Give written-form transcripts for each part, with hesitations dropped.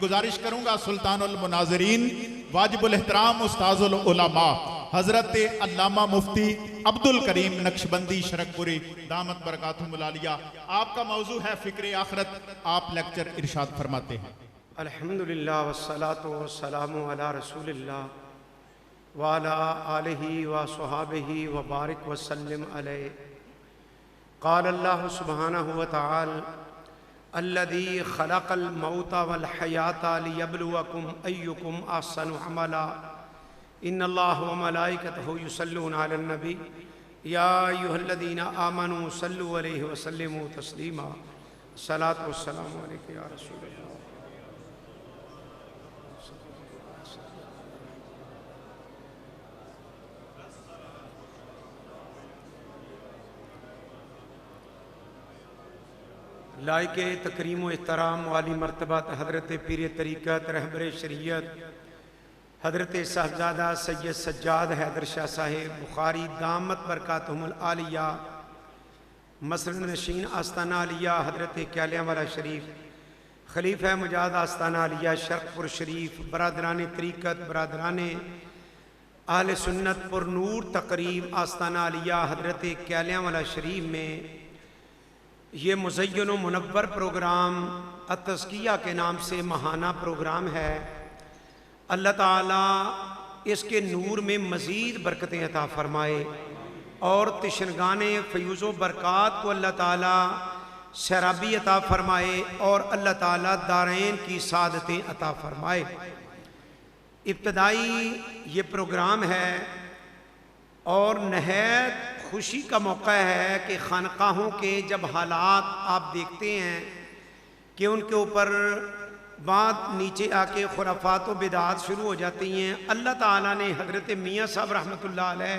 गुजारिश करूंगा सुल्तानुल मुनाज़रीन वाजिबुल एहतराम उस्ताजुल उलमा हजरत अल्लामा मुफ्ती अब्दुल करीम नक्शबंदी शरकपुरी दामत बरकातुहुल आलिया, आपका मौजू है फिक्र आखिरत। आप लेक्चर इरशाद फरमाते हैं। अल्हम्दुलिल्लाह वस्सलातु वस्सलामु अला रसूलिल्लाह व अला आलिहि व स्वहाबिहि व बारिक वसल्लम अलैहि। क़ाल अल्लाहु सुब्हानहु व तआला अल्लज़ी खलक़ल मौता वल हयाता लियब्लुवकुम अय्युकुम अहसनु अमला इन्नल्लाह व मलाइकतहु युसल्लूना अलन नबी या अय्युहल्लज़ीना आमनू सल्लु अलैहि व सल्लिमू तस्लीमा। सलातु वस्सलामु अलैका या रसूलल्लाह। लायके तकरीम व एहतराम वाली मरतबत हज़रत पीर तरीक़त रहबर शरीयत हज़रत साहबजादा सैयद सज्जाद हैदर शाह साहिब बुखारी दामत बरकातुहुल आलिया मसरद नशीन आस्ताना आलिया हज़रत क्यालियावाला शरीफ खलीफा मुजाद आस्ताना आलिया शरकपुर शरीफ बरादरान तरीक़त बरादरान आहले सुन्नत पुर नूर तकरीब आस्ताना आलिया हज़रत क्यालियावाला शरीफ में ये मुज़य्यन मुनव्वर प्रोग्राम अत-तज़किया के नाम से महाना प्रोग्राम है। अल्लाह ताला इसके नूर में मज़ीद बरकतें अता फ़रमाए और तिशनगाने फ़यूज़ो बरक़ात को अल्लाह ताला सैराबी अता फ़रमाए और अल्लाह ताला दारैन की सादतें अता फ़रमाए। इब्तदाई ये प्रोग्राम है और नहायत खुशी का मौका है कि खानकाहों के जब हालात आप देखते हैं कि उनके ऊपर बात नीचे आके खुराफात व बिदात शुरू हो जाती हैं। अल्लाह ताला ने हज़रत मियाँ साहब रहमतुल्लाह अलैह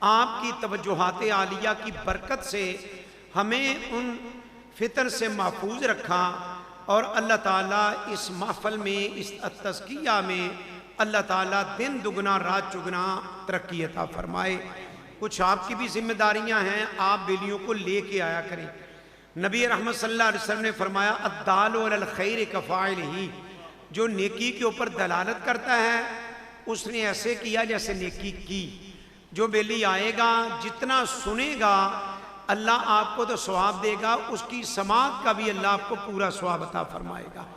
आपकी तवज्जुहात आलिया की बरकत से हमें उन फितर से महफूज रखा और अल्लाह ताला इस महफ़ल में इस तज़किया में अल्लाह ताला दिन दुगना रात चुगना तरक्की अता फरमाए। कुछ आपकी भी जिम्मेदारियां हैं, आप बेलियों को लेके आया करें। नबी रहमत सल्लल्लाहु अलैहि वसल्लम ने फरमाया अद्दालु अलल खैर कफ़ाइलिही, जो नेकी के ऊपर दलालत करता है उसने ऐसे किया जैसे नेकी की। जो बेली आएगा जितना सुनेगा अल्लाह आपको तो सवाब देगा, उसकी समात का भी अल्लाह आपको पूरा सवाब अता फरमाएगा।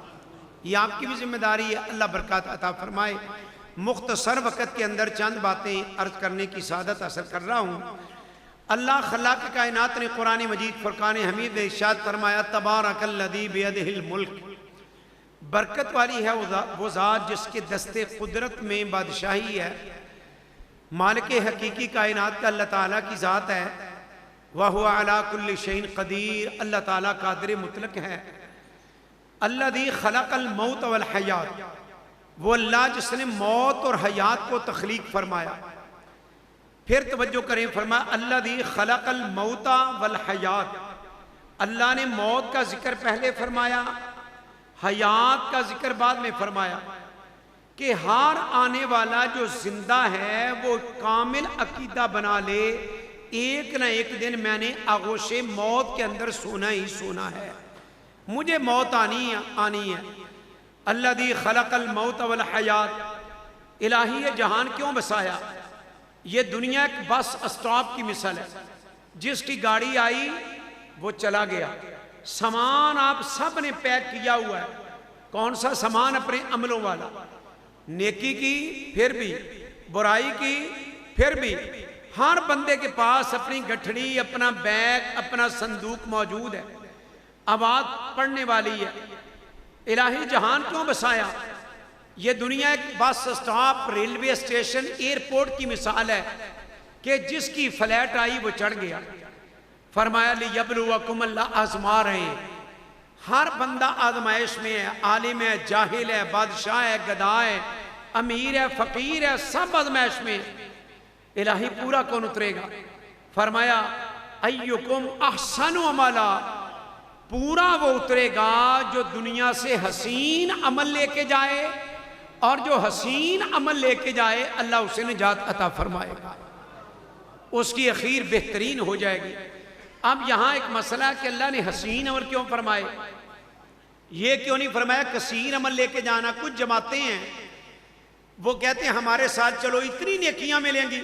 ये आपकी भी जिम्मेदारी है, अल्लाह बरकत अता फरमाए। मुख्तसर वक़्त के अंदर चंद बातें अर्ज करने की सादत हासिल कर रहा हूँ। अल्लाह खलाक कायनात ने कुरान मजीद फुरकान हमीद में इरशाद फरमाया तबारकल्लज़ी बियदिहिल मुल्क, बरकत वाली है वो ज़ात जिसके दस्ते कुदरत में बादशाही है। मालिक हकीकी कायनात का अल्लाह ताला की ज़ात है। वह हुवा अला कुल्लि शैइन क़दीर, अल्लाह ताला कादिर मुतलक है। अल्लज़ी खलक़ल मौत वल हयात, वो अल्लाह जिसने मौत और हयात को तख्लीक फरमाया। फिर तवज्जो करें, फरमाया अल्लज़ी खलक़ल मौता वल हयात, अल्लाह ने मौत का जिक्र पहले फरमाया, हयात का जिक्र बाद में फरमाया कि हर आने वाला जो जिंदा है वो कामिल अकीदा बना ले, एक न एक दिन मैंने आगोशे मौत के अंदर सोना ही सोना है, मुझे मौत आनी है। अल्लज़ी खलक़ल मौत वल हयात, इलाही ये जहान क्यों बसाया? ये दुनिया एक बस स्टॉप की मिसाल है, जिसकी गाड़ी आई वो चला गया, सामान आप सब ने पैक किया हुआ है। कौन सा सामान? अपने अमलों वाला, नेकी की फिर भी, बुराई की फिर भी। हर बंदे के पास अपनी गठड़ी, अपना बैग, अपना संदूक मौजूद है, आवाज पढ़ने वाली है। इलाही जहान क्यों बसाया? ये दुनिया एक bus stop, railway station, airport की मिसाल है कि जिसकी फ्लाइट आई वो चढ़ गया। फरमाया लियब्लुवकुम, अल्लाह आजमा रहे हैं। हर बंदा आजमाइश में है, आलिम है, जाहिल है, बादशाह है, गदा है, अमीर है, फकीर है, सब आजमाइश में। इलाही पूरा कौन उतरेगा? फरमाया अय्युकुम अहसनु अमला, पूरा वो उतरेगा जो दुनिया से हसीन अमल लेके जाए, और जो हसीन अमल लेके जाए अल्लाह उसे निजात अता फरमाएगा, उसकी आखिर बेहतरीन हो जाएगी। अब यहाँ एक मसला कि अल्लाह ने हसीन अमल क्यों फरमाए? ये क्यों नहीं फरमाया कसीर अमल लेके जाना? कुछ जमाते हैं वो कहते हैं हमारे साथ चलो इतनी नेकियां मिलेंगी।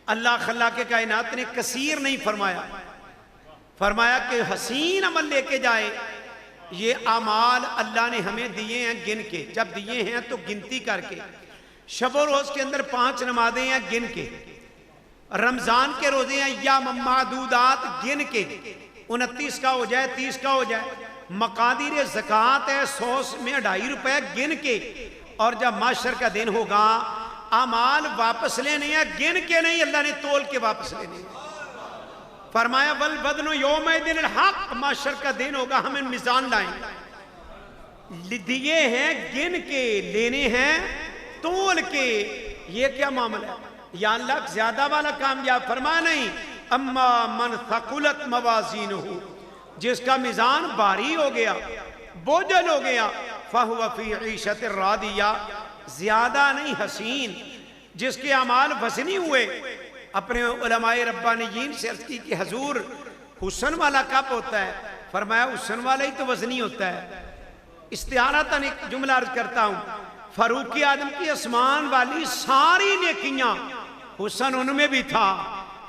अल्लाह खल्ला के कायनात ने कसीर नहीं फरमाया, फरमाया कि हसीन अमल लेके जाए। ये अमाल अल्लाह ने हमें दिए हैं गिन के, जब दिए हैं तो गिनती करके। शब रोज के अंदर 5 नमाजें हैं गिन के, रमजान के रोजे हैं या मादूदात गिन के, 29 का हो जाए 30 का हो जाए। मकादिर ज़कात है 100 में 2.5 रुपए गिन के। और जब माशर का दिन होगा अमाल वापस लेने हैं गिन के नहीं, अल्लाह ने तोल के वापस लेने हैं। फरमाया वल बदनो यौमैदिन हक, माशर का दिन होगा हमें मिजान लाएंगे। दिए हैं गिन के, लेने हैं तोल के। ये क्या मामला है? या अल्लाह ज्यादा वाला कामयाब? फरमाया नहीं, अम्मा मन थकुलत मवाजीनुहु, जिसका मिजान भारी हो गया, बोझल हो गया, फहुव फी ईशत रादिया, ज्यादा नहीं हसीन, जिसके अमाल वज़नी हुए। अपने उलमाए रब्बानीयीन से अर्ज़ की कि हजूर हुस्न वाला कब होता है? फरमाया हुस्न वाला ही तो वज़नी होता है। इस्तिआरतन एक जुमला अर्ज करता हूं, फारूक आदम की आसमान वाली सारी नेकियां हुस्न उनमें भी था।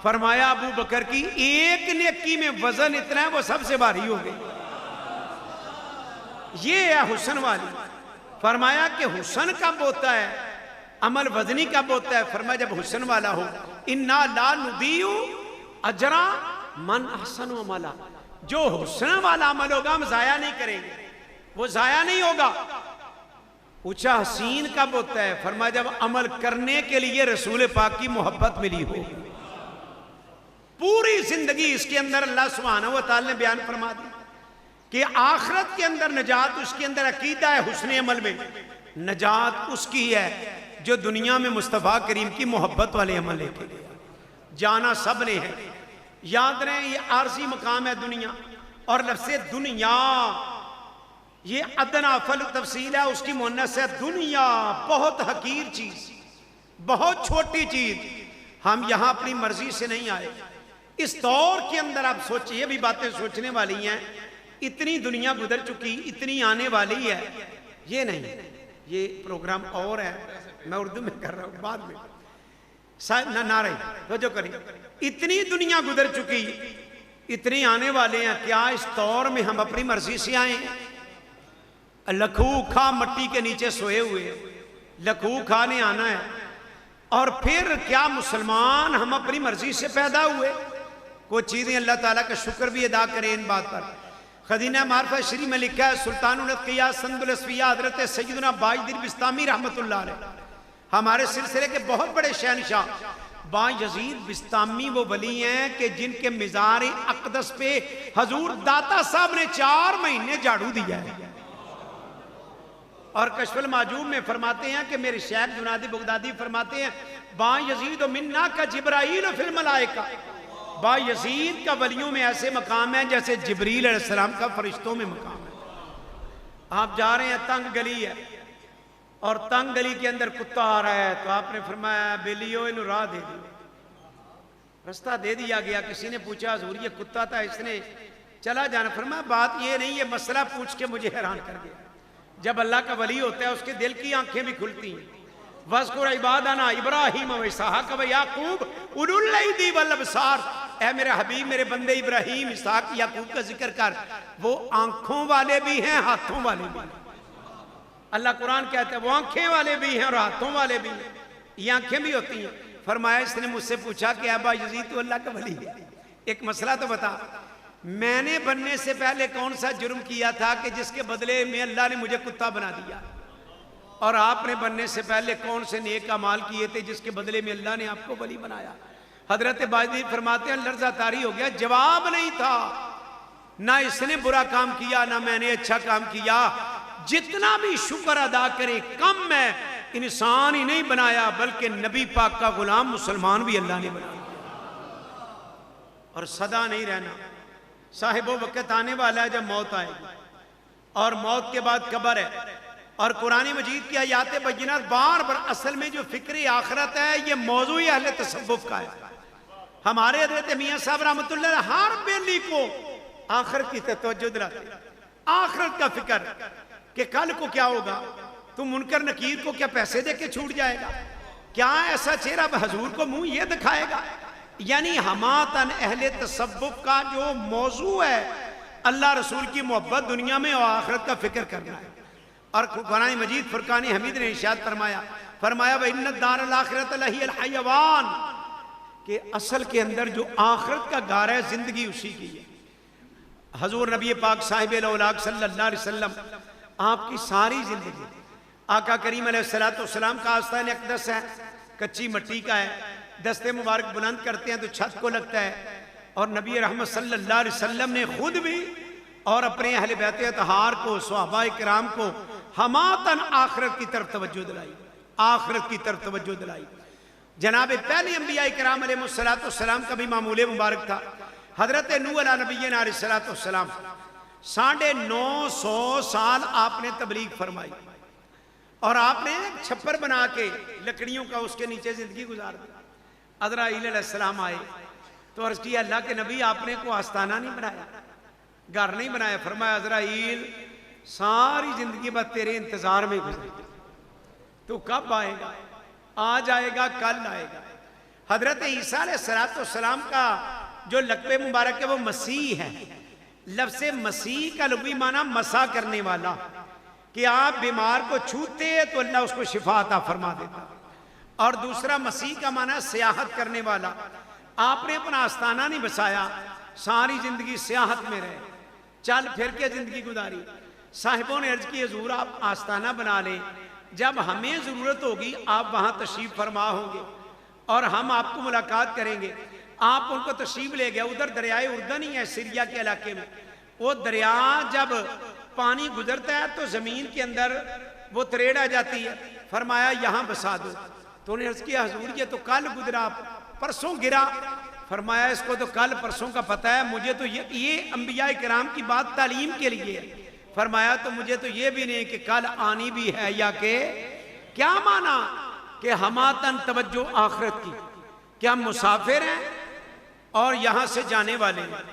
फरमाया अबू बकर की एक नेकी में वजन इतना है वो सबसे भारी हो गई। ये है हुस्न वाली। फरमाया कि हुस्न कब होता है, अमल वजनी कब होता है? फरमाया जब हुस्न वाला हो। इन्ना ला नुदीउ अजरा मन अहसन अमला, जो हुस्न वाला अमल होगा हम जाया नहीं करेंगे, वो जाया नहीं होगा। पूछा हसीन कब होता है? फरमाया जब अमल करने के लिए रसूल पाक की मोहब्बत मिली हो। पूरी जिंदगी इसके अंदर अल्लाह सुब्हानहू व तआला ने बयान फरमा दी कि आखिरत के अंदर नजात उसके अंदर अकीदा है। हुस्न अमल में नजात उसकी है जो दुनिया में मुस्तफ़ा करीम की मोहब्बत वाले अमल लेके गया। जाना सब ने है, याद रहे ये आरजी मकाम है दुनिया। और लफ्ज़ दुनिया ये अदना फल तफसील है, उसकी मुन्नस है दुनिया, बहुत हकीर चीज, बहुत छोटी चीज। हम यहां अपनी मर्जी से नहीं आए। इस दौर के अंदर आप सोचिए, ये भी बातें सोचने वाली हैं। इतनी दुनिया गुजर चुकी, इतनी आने वाली है। ये नहीं, ये प्रोग्राम और है, मैं उर्दू में कर रहा हूं बाद में, ना रही तो जो करें। इतनी दुनिया गुजर चुकी, इतनी आने वाले हैं। क्या इस दौर में हम अपनी मर्जी से आए हैं? लखू खा मट्टी के नीचे सोए हुए, लखू खा ने आना है। और फिर क्या मुसलमान हम अपनी मर्जी से पैदा हुए? कुछ चीजें अल्लाह ताला का शुक्र भी अदा करें इन बात पर। खदीना मारफा श्री में लिखा है सुल्तानुल अत्किया संदुल असफिया हजरत सैयदना बायजीद बिस्तामी रहमतुल्लाह अलैह, हमारे सिलसिले के बहुत बड़े शहनशाह बायजीद बिस्तामी वो वली हैं कि जिनके मिज़ार अक़दस पे हजूर दाता साहब ने 4 महीने झाड़ू दिया है। और कशफुल माजूब में फरमाते हैं कि मेरे शेख जुनादी बगदादी फरमाते हैं बायजीद मिन्ना का जिब्राईल फिल मलाइका, बायजीद का वलियों में ऐसे मकाम है जैसे जिब्रील अलैहिस्सलाम का फरिश्तों में मकाम है। आप जा रहे हैं, तंग गली है और तंग गली के अंदर कुत्ता आ रहा है, तो आपने फरमाया बेलियो इन्हें राह दे दी, रास्ता दे दिया गया। किसी ने पूछा हुजूर ये कुत्ता था, इसने चला जाना। फरमाया बात ये नहीं, ये मसला पूछ के मुझे हैरान कर गया। जब अल्लाह का वली होता है उसके दिल की आंखें भी खुलती हैं। वज़कुर इबादना इब्राहीम व इसहाक व याकूब उलुल ऐदी वल अबसार, ऐ मेरे हबीब मेरे बंदे इब्राहीम इसहाक याकूब का जिक्र कर, वो आंखों वाले भी हैं हाथों वाले भी। अल्लाह कुरान कहता है वो आंखें वाले भी हैं और हाथों वाले भी हैं, ये आंखें भी होती हैं। फरमाया इसने मुझसे पूछा कि अबा यजीद तो अल्लाह का वली है, एक मसला तो बता, मैंने बनने से पहले कौन सा जुर्म किया था कि जिसके बदले में अल्लाह ने मुझे कुत्ता बना दिया? और आपने बनने से पहले कौन से नेक अमाल किए थे जिसके बदले में अल्लाह ने आपको वली बनाया? हजरत बायजीद फरमाते हैं लर्जा तारी हो गया, जवाब नहीं था। ना इसने बुरा काम किया ना मैंने अच्छा काम किया, जितना भी शुक्र अदा करे कम है। इंसान ही नहीं बनाया बल्कि नबी पाक का गुलाम मुसलमान भी अल्लाह ने बनाया। और सदा नहीं रहना, साहिबो वक्त आने वाला है जब मौत आएगी और मौत के बाद कब्र है। और कुरान मजीद की आयात बय्यिनात बार बार, असल में जो फिक्र आखिरत है ये मौजू अहले तसव्वुफ का है। हमारे हजरत मियां साहब रहमतुल्लाह हर बेली को आखिरत की तवज्जो दिलाते, आखिरत का फिक्र कि कल को क्या होगा, तुम मुनकर नकीर को क्या पैसे दे के छूट जाएगा, क्या ऐसा चेहरा हजूर को मुंह ये दिखाएगा। यानी हमातन अहले तसव्वुफ का जो मौजू है अल्लाह रसूल की मोहब्बत दुनिया में और आखिरत का फिक्र करना है। और कुरान मजीद फुरकान हमीद ने इरशाद फरमाया व इन्न दारल आखिरत लहियल हयवान, कि असल के अंदर जो आखिरत का गार है जिंदगी उसी की है। हजूर नबी पाक साहिब औलाद सल्लल्लाहु अलैहि वसल्लम आपकी सारी जिंदगी, आका करीम अलैहिस्सलाम का आस्तान अक़दस है, कच्ची मिट्टी का है, दस्ते मुबारक बुलंद करते हैं तो छत को लगता है। और नबी रहमत सल्लल्लाहु अलैहि वसल्लम ने खुद भी और अपने अहले बैत अतहार को, सहाबा किराम को हमातन आखिरत की तरफ तवज्जो दिलाई, आखिरत की तरफ तवज्जो दिलाई। जनाब पहले अंबिया किराम अलैहिस्सलाम का भी मामूल मुबारक था। हजरत नूह अला नबीना अलैहिस्सलाम 950 साल आपने तबलीग फरमाई और आपने छप्पर बना के लकड़ियों का उसके नीचे जिंदगी गुजार दी। अज़राइल अलैहिस्सलाम आए तो अर्ज़ किया अल्लाह के नबी आपने को आस्ताना नहीं बनाया, घर नहीं बनाया। फरमाया अज़राइल सारी जिंदगी बस तेरे इंतजार में गुजरी, तो कब आएगा, आज आएगा, कल आएगा। हजरत ईसा अलैहिस्सलाम का जो लक़्बे मुबारक है वो मसीह है। लफ्ज़ मसीह का लुग़वी माना मसा करने वाला, कि आप बीमार को छूते तो अल्लाह उसको शिफा अता फरमा देता। और दूसरा मसीह का माना सियाहत करने वाला। आपने अपना आस्ताना नहीं बसाया, सारी जिंदगी सियाहत में रहे, चल फिर के जिंदगी गुजारी। साहिबों ने अर्ज की हजूर आप आस्ताना बना लें, जब हमें ज़रूरत होगी आप वहाँ तशरीफ़ फरमा होंगे और हम आपको मुलाकात करेंगे। आप उनको तशरीफ़ ले गया, उधर दरियाए उर्दन ही है सिरिया के इलाके में। वो दरिया जब पानी गुजरता है तो ज़मीन के अंदर वो तरेड़ आ जाती है। फरमाया यहाँ बसा दो। तो उन्हें अर्ज़ किया हजूर ये तो कल गुजरा, परसों गिरा। फरमाया इसको तो कल परसों का पता है, मुझे तो ये अंबिया किराम की बात तालीम के लिए है। फरमाया तो मुझे तो ये भी नहीं कि कल आनी भी है या के क्या माना कि हमातन तवज्जो आखिरत की, कि हम मुसाफिर हैं और यहाँ से जाने वाले हैं।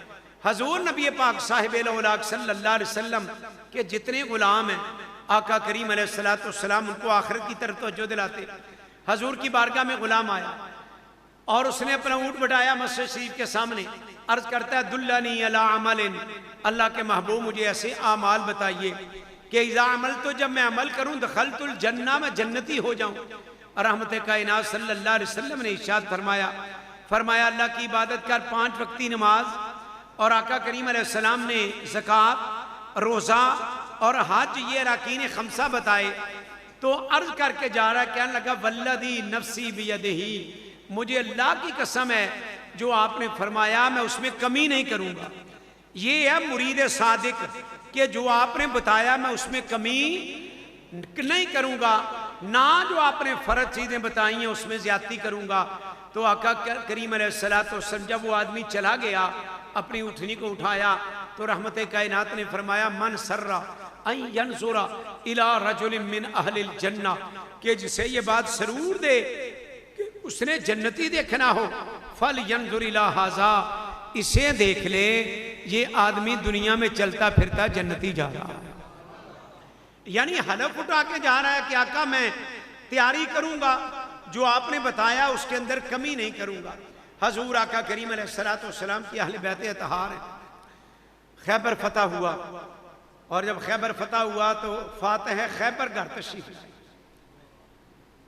हजूर नबी पाक साहिब औलाद सल्लल्लाहु अलैहि वसल्लम के जितने गुलाम हैं आका करीम अलैहिस्सलाम उनको आखिरत की तरफ तवज्जो दिलाते। हजूर की बारगाह में गुलाम आया और उसने अपना ऊँट बढ़ाया मस्जिद शरीफ के सामने, अर्ज करता है दुल्लनी अला अमलिन, अल्लाह के महबूब मुझे ऐसे आमाल बताइए कि इज़ा अमल तो जब मैं अमल करूं दखलतुल जन्ना, मैं जन्नती हो जाऊं। रहमत कायनात सल्लल्लाहु अलैहि वसल्लम ने इरशाद फरमाया अल्लाह की इबादत कर, 5 वक्ती नमाज, और आका करीम अलैहिस्सलाम ने ज़कात, रोज़ा और हज ये अरकान खमसा बताए। तो अर्ज करके जा रहा है, कहने लगा वल्लदी नफ्सी बियदिही, मुझे अल्लाह की कसम है जो आपने फरमाया मैं उसमें कमी नहीं करूंगा। ये है मुरीद सादिक कि जो आपने बताया मैं उसमें कमी नहीं करूंगा, ना जो आपने फर्ज चीजें बताई हैं उसमें ज्यादती करूंगा। तो आका करीम अलैहिस्सलाम जब वो आदमी चला गया, अपनी उठनी को उठाया तो रहमत कायनात ने फरमाया मन सर्रा अन यंजुरा इला रजुलिन मिन अहलिल जन्ना, कि जिसे ये बात सरूर दे कि उसने जन्नती देखना हो, फल यंजुर इला हाजा, इसे देख ले, ये आदमी दुनिया में चलता फिरता जन्नती जा रहा है। यानी हलफ उठा के जा रहा है कि आका मैं तैयारी करूंगा, जो आपने बताया उसके अंदर कमी नहीं करूंगा। हजूर आका करीम अलैहिस्सलाम की अहले बैत अतहार है। खैबर फतह हुआ और जब खैबर फतह हुआ तो फातह खैबर घर तशरीफ लाए,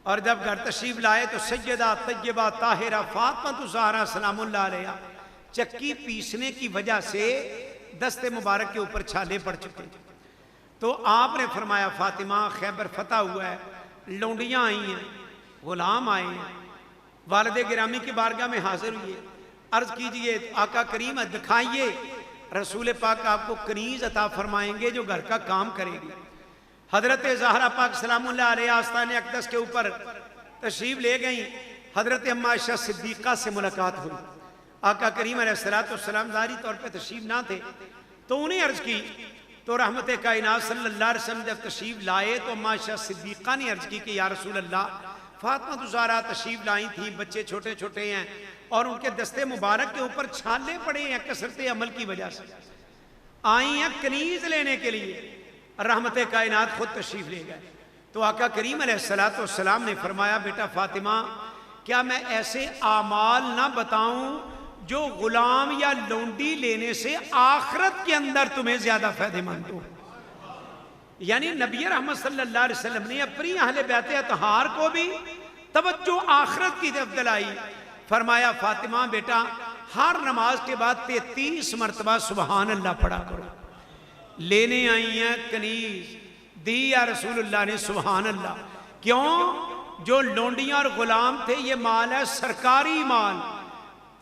और जब घर तशरीफ लाए तो सैयदा तय्यबा ताहिरा फातिमा ज़हरा सलामुल्लाह अलैहा चक्की पीसने की वजह से दस्ते मुबारक के ऊपर छाले पड़ चुके। तो आपने फरमाया फातिमा खैबर फतह हुआ है, लौंडियाँ आई हैं, गुलाम आए हैं, वालिद गिरामी की बारगाह में हाजिर हुए, अर्ज कीजिए आका करीम दिखाइए, रसूल पाक आपको कनीज अता फरमाएंगे जो घर का काम करेगी। हजरत ज़हरा पाक सलामुल्लाह अलैहा आस्ताने अक़दस के ऊपर तशरीफ ले गई। हजरत अम्मा आयशा सिद्दीक़ा से मुलाकात हुई। आका करीम अलैहिस्सलाम ज़ाहिरी तौर पर तशरीफ ना थे तो उन्हें अर्ज की, तो रहमत कायनात सल्लल्लाहु अलैहि वसल्लम जब तशरीफ लाए तो अम्मा आयशा सिद्दीक़ा ने अर्ज की कि या रसूल अल्लाह, फातिमा ज़हरा तशरीफ लाई थी, बच्चे छोटे छोटे हैं और उनके दस्ते मुबारक के ऊपर छाले पड़े हैं कसरत अमल की वजह से। आई हैं कनीज लेने के लिए, रहमत कायनात खुद तशरीफ ले गए। तो आका करीम अलैहिस्सलाम ने फरमाया, बेटा फातिमा, क्या मैं ऐसे आमाल ना बताऊं जो गुलाम या लौंडी लेने से आखिरत के अंदर तुम्हें ज्यादा फायदेमंद हो। यानी नबी रहमत सल्लल्लाहु अलैहि वसल्लम ने अपनी अहले बैत अतहार को भी तवज्जो आखिरत की तरफ दिलाई। फरमाया, फातिमा बेटा, हर नमाज के बाद 33 मरतबा सुबहान अल्लाह पढ़ा करो। लेने आई हैं कनीज, दी या रसूलुल्लाह ने सुबहान अल्लाह। क्यों? जो लौंडियां और गुलाम थे, ये माल है सरकारी माल,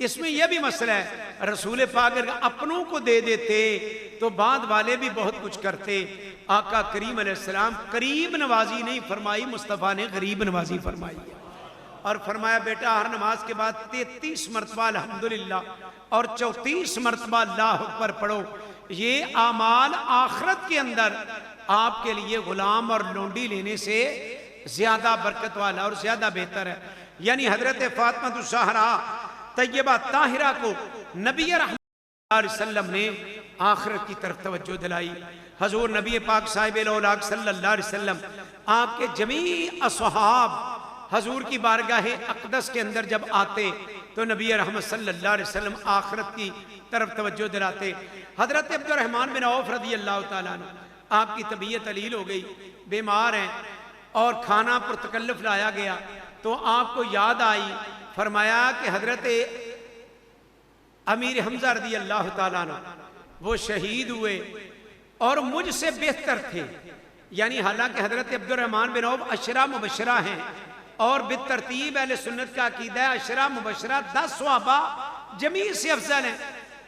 इसमें यह भी मसला है, रसूल पाक अगर अपनों को दे देते तो बाद वाले भी बहुत कुछ करते। आका करीम अलैहिस्सलाम करीब नवाजी नहीं फरमाई, मुस्तफ़ा ने गरीब नवाजी फरमाई। और फरमाया, बेटा हर नमाज के बाद 33 मरतबा अल्हम्दुलिल्लाह और 34 मरतबा अल्लाह अकबर पढ़ो। ये आमाल आखिरत के अंदर आपके लिए गुलाम और लौंडी लेने से ज्यादा बरकत वाला और ज्यादा बेहतर है। यानी हजरत फातिमा ज़हरा तैयबा ताहिरा को नबी रहमत सल्लल्लाहु अलैहि वसल्लम ने आखिरत की तरफ तवज्जो दिलाई। हजूर नबी पाक साहिब-ए-औलाद सल्लल्लाहु अलैहि वसल्लम आपके जमी असहाब हजूर की बारगाह अक़दस के अंदर जब आते तो नबी रहमत सल्लल्लाहु अलैहि वसल्लम आखिरत की तरफ तवज्जो दिलाते। हजरत अब्दुर्रहमान बिन औफ रज़ी अल्लाह तआला अन्हु, आपकी तबीयत अलील हो गई, बीमार हैं और खाना पुरतकल्लुफ़ लाया गया तो आपको याद आई। फरमाया कि हजरत अमीर हमजा रज़ी अल्लाह तआला अन्हु वो शहीद हुए और मुझसे बेहतर थे। यानी हालांकि हजरत Abdurrahman bin of Ashara Mubashra हैं और बेतरतीब अहले सुन्नत का अकीदा है अशरा मुबशरा 10 सहाबा जमी से अफजल हैं,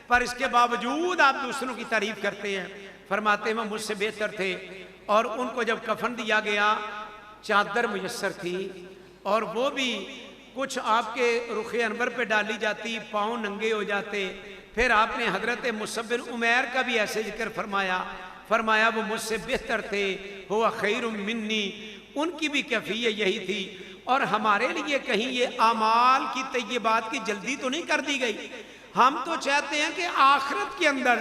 पर इसके बावजूद आप दूसरों की तारीफ करते हैं। फरमाते हैं मुझसे बेहतर थे और उनको जब कफन दिया गया चादर मुयस्सर थी और वो भी कुछ आपके रुखे अनवर पे डाली जाती, पाँव नंगे हो जाते। फिर आपने हजरत मुसअब बिन उमैर का भी ऐसे जिक्र फरमाया, फरमाया वो मुझसे बेहतर थे, हुवा खैरुम मिन्नी, उनकी भी कैफियत यही थी। और हमारे लिए कहीं ये आमाल की तय्यबात की जल्दी तो नहीं कर दी गई। हम तो चाहते हैं कि आखिरत के अंदर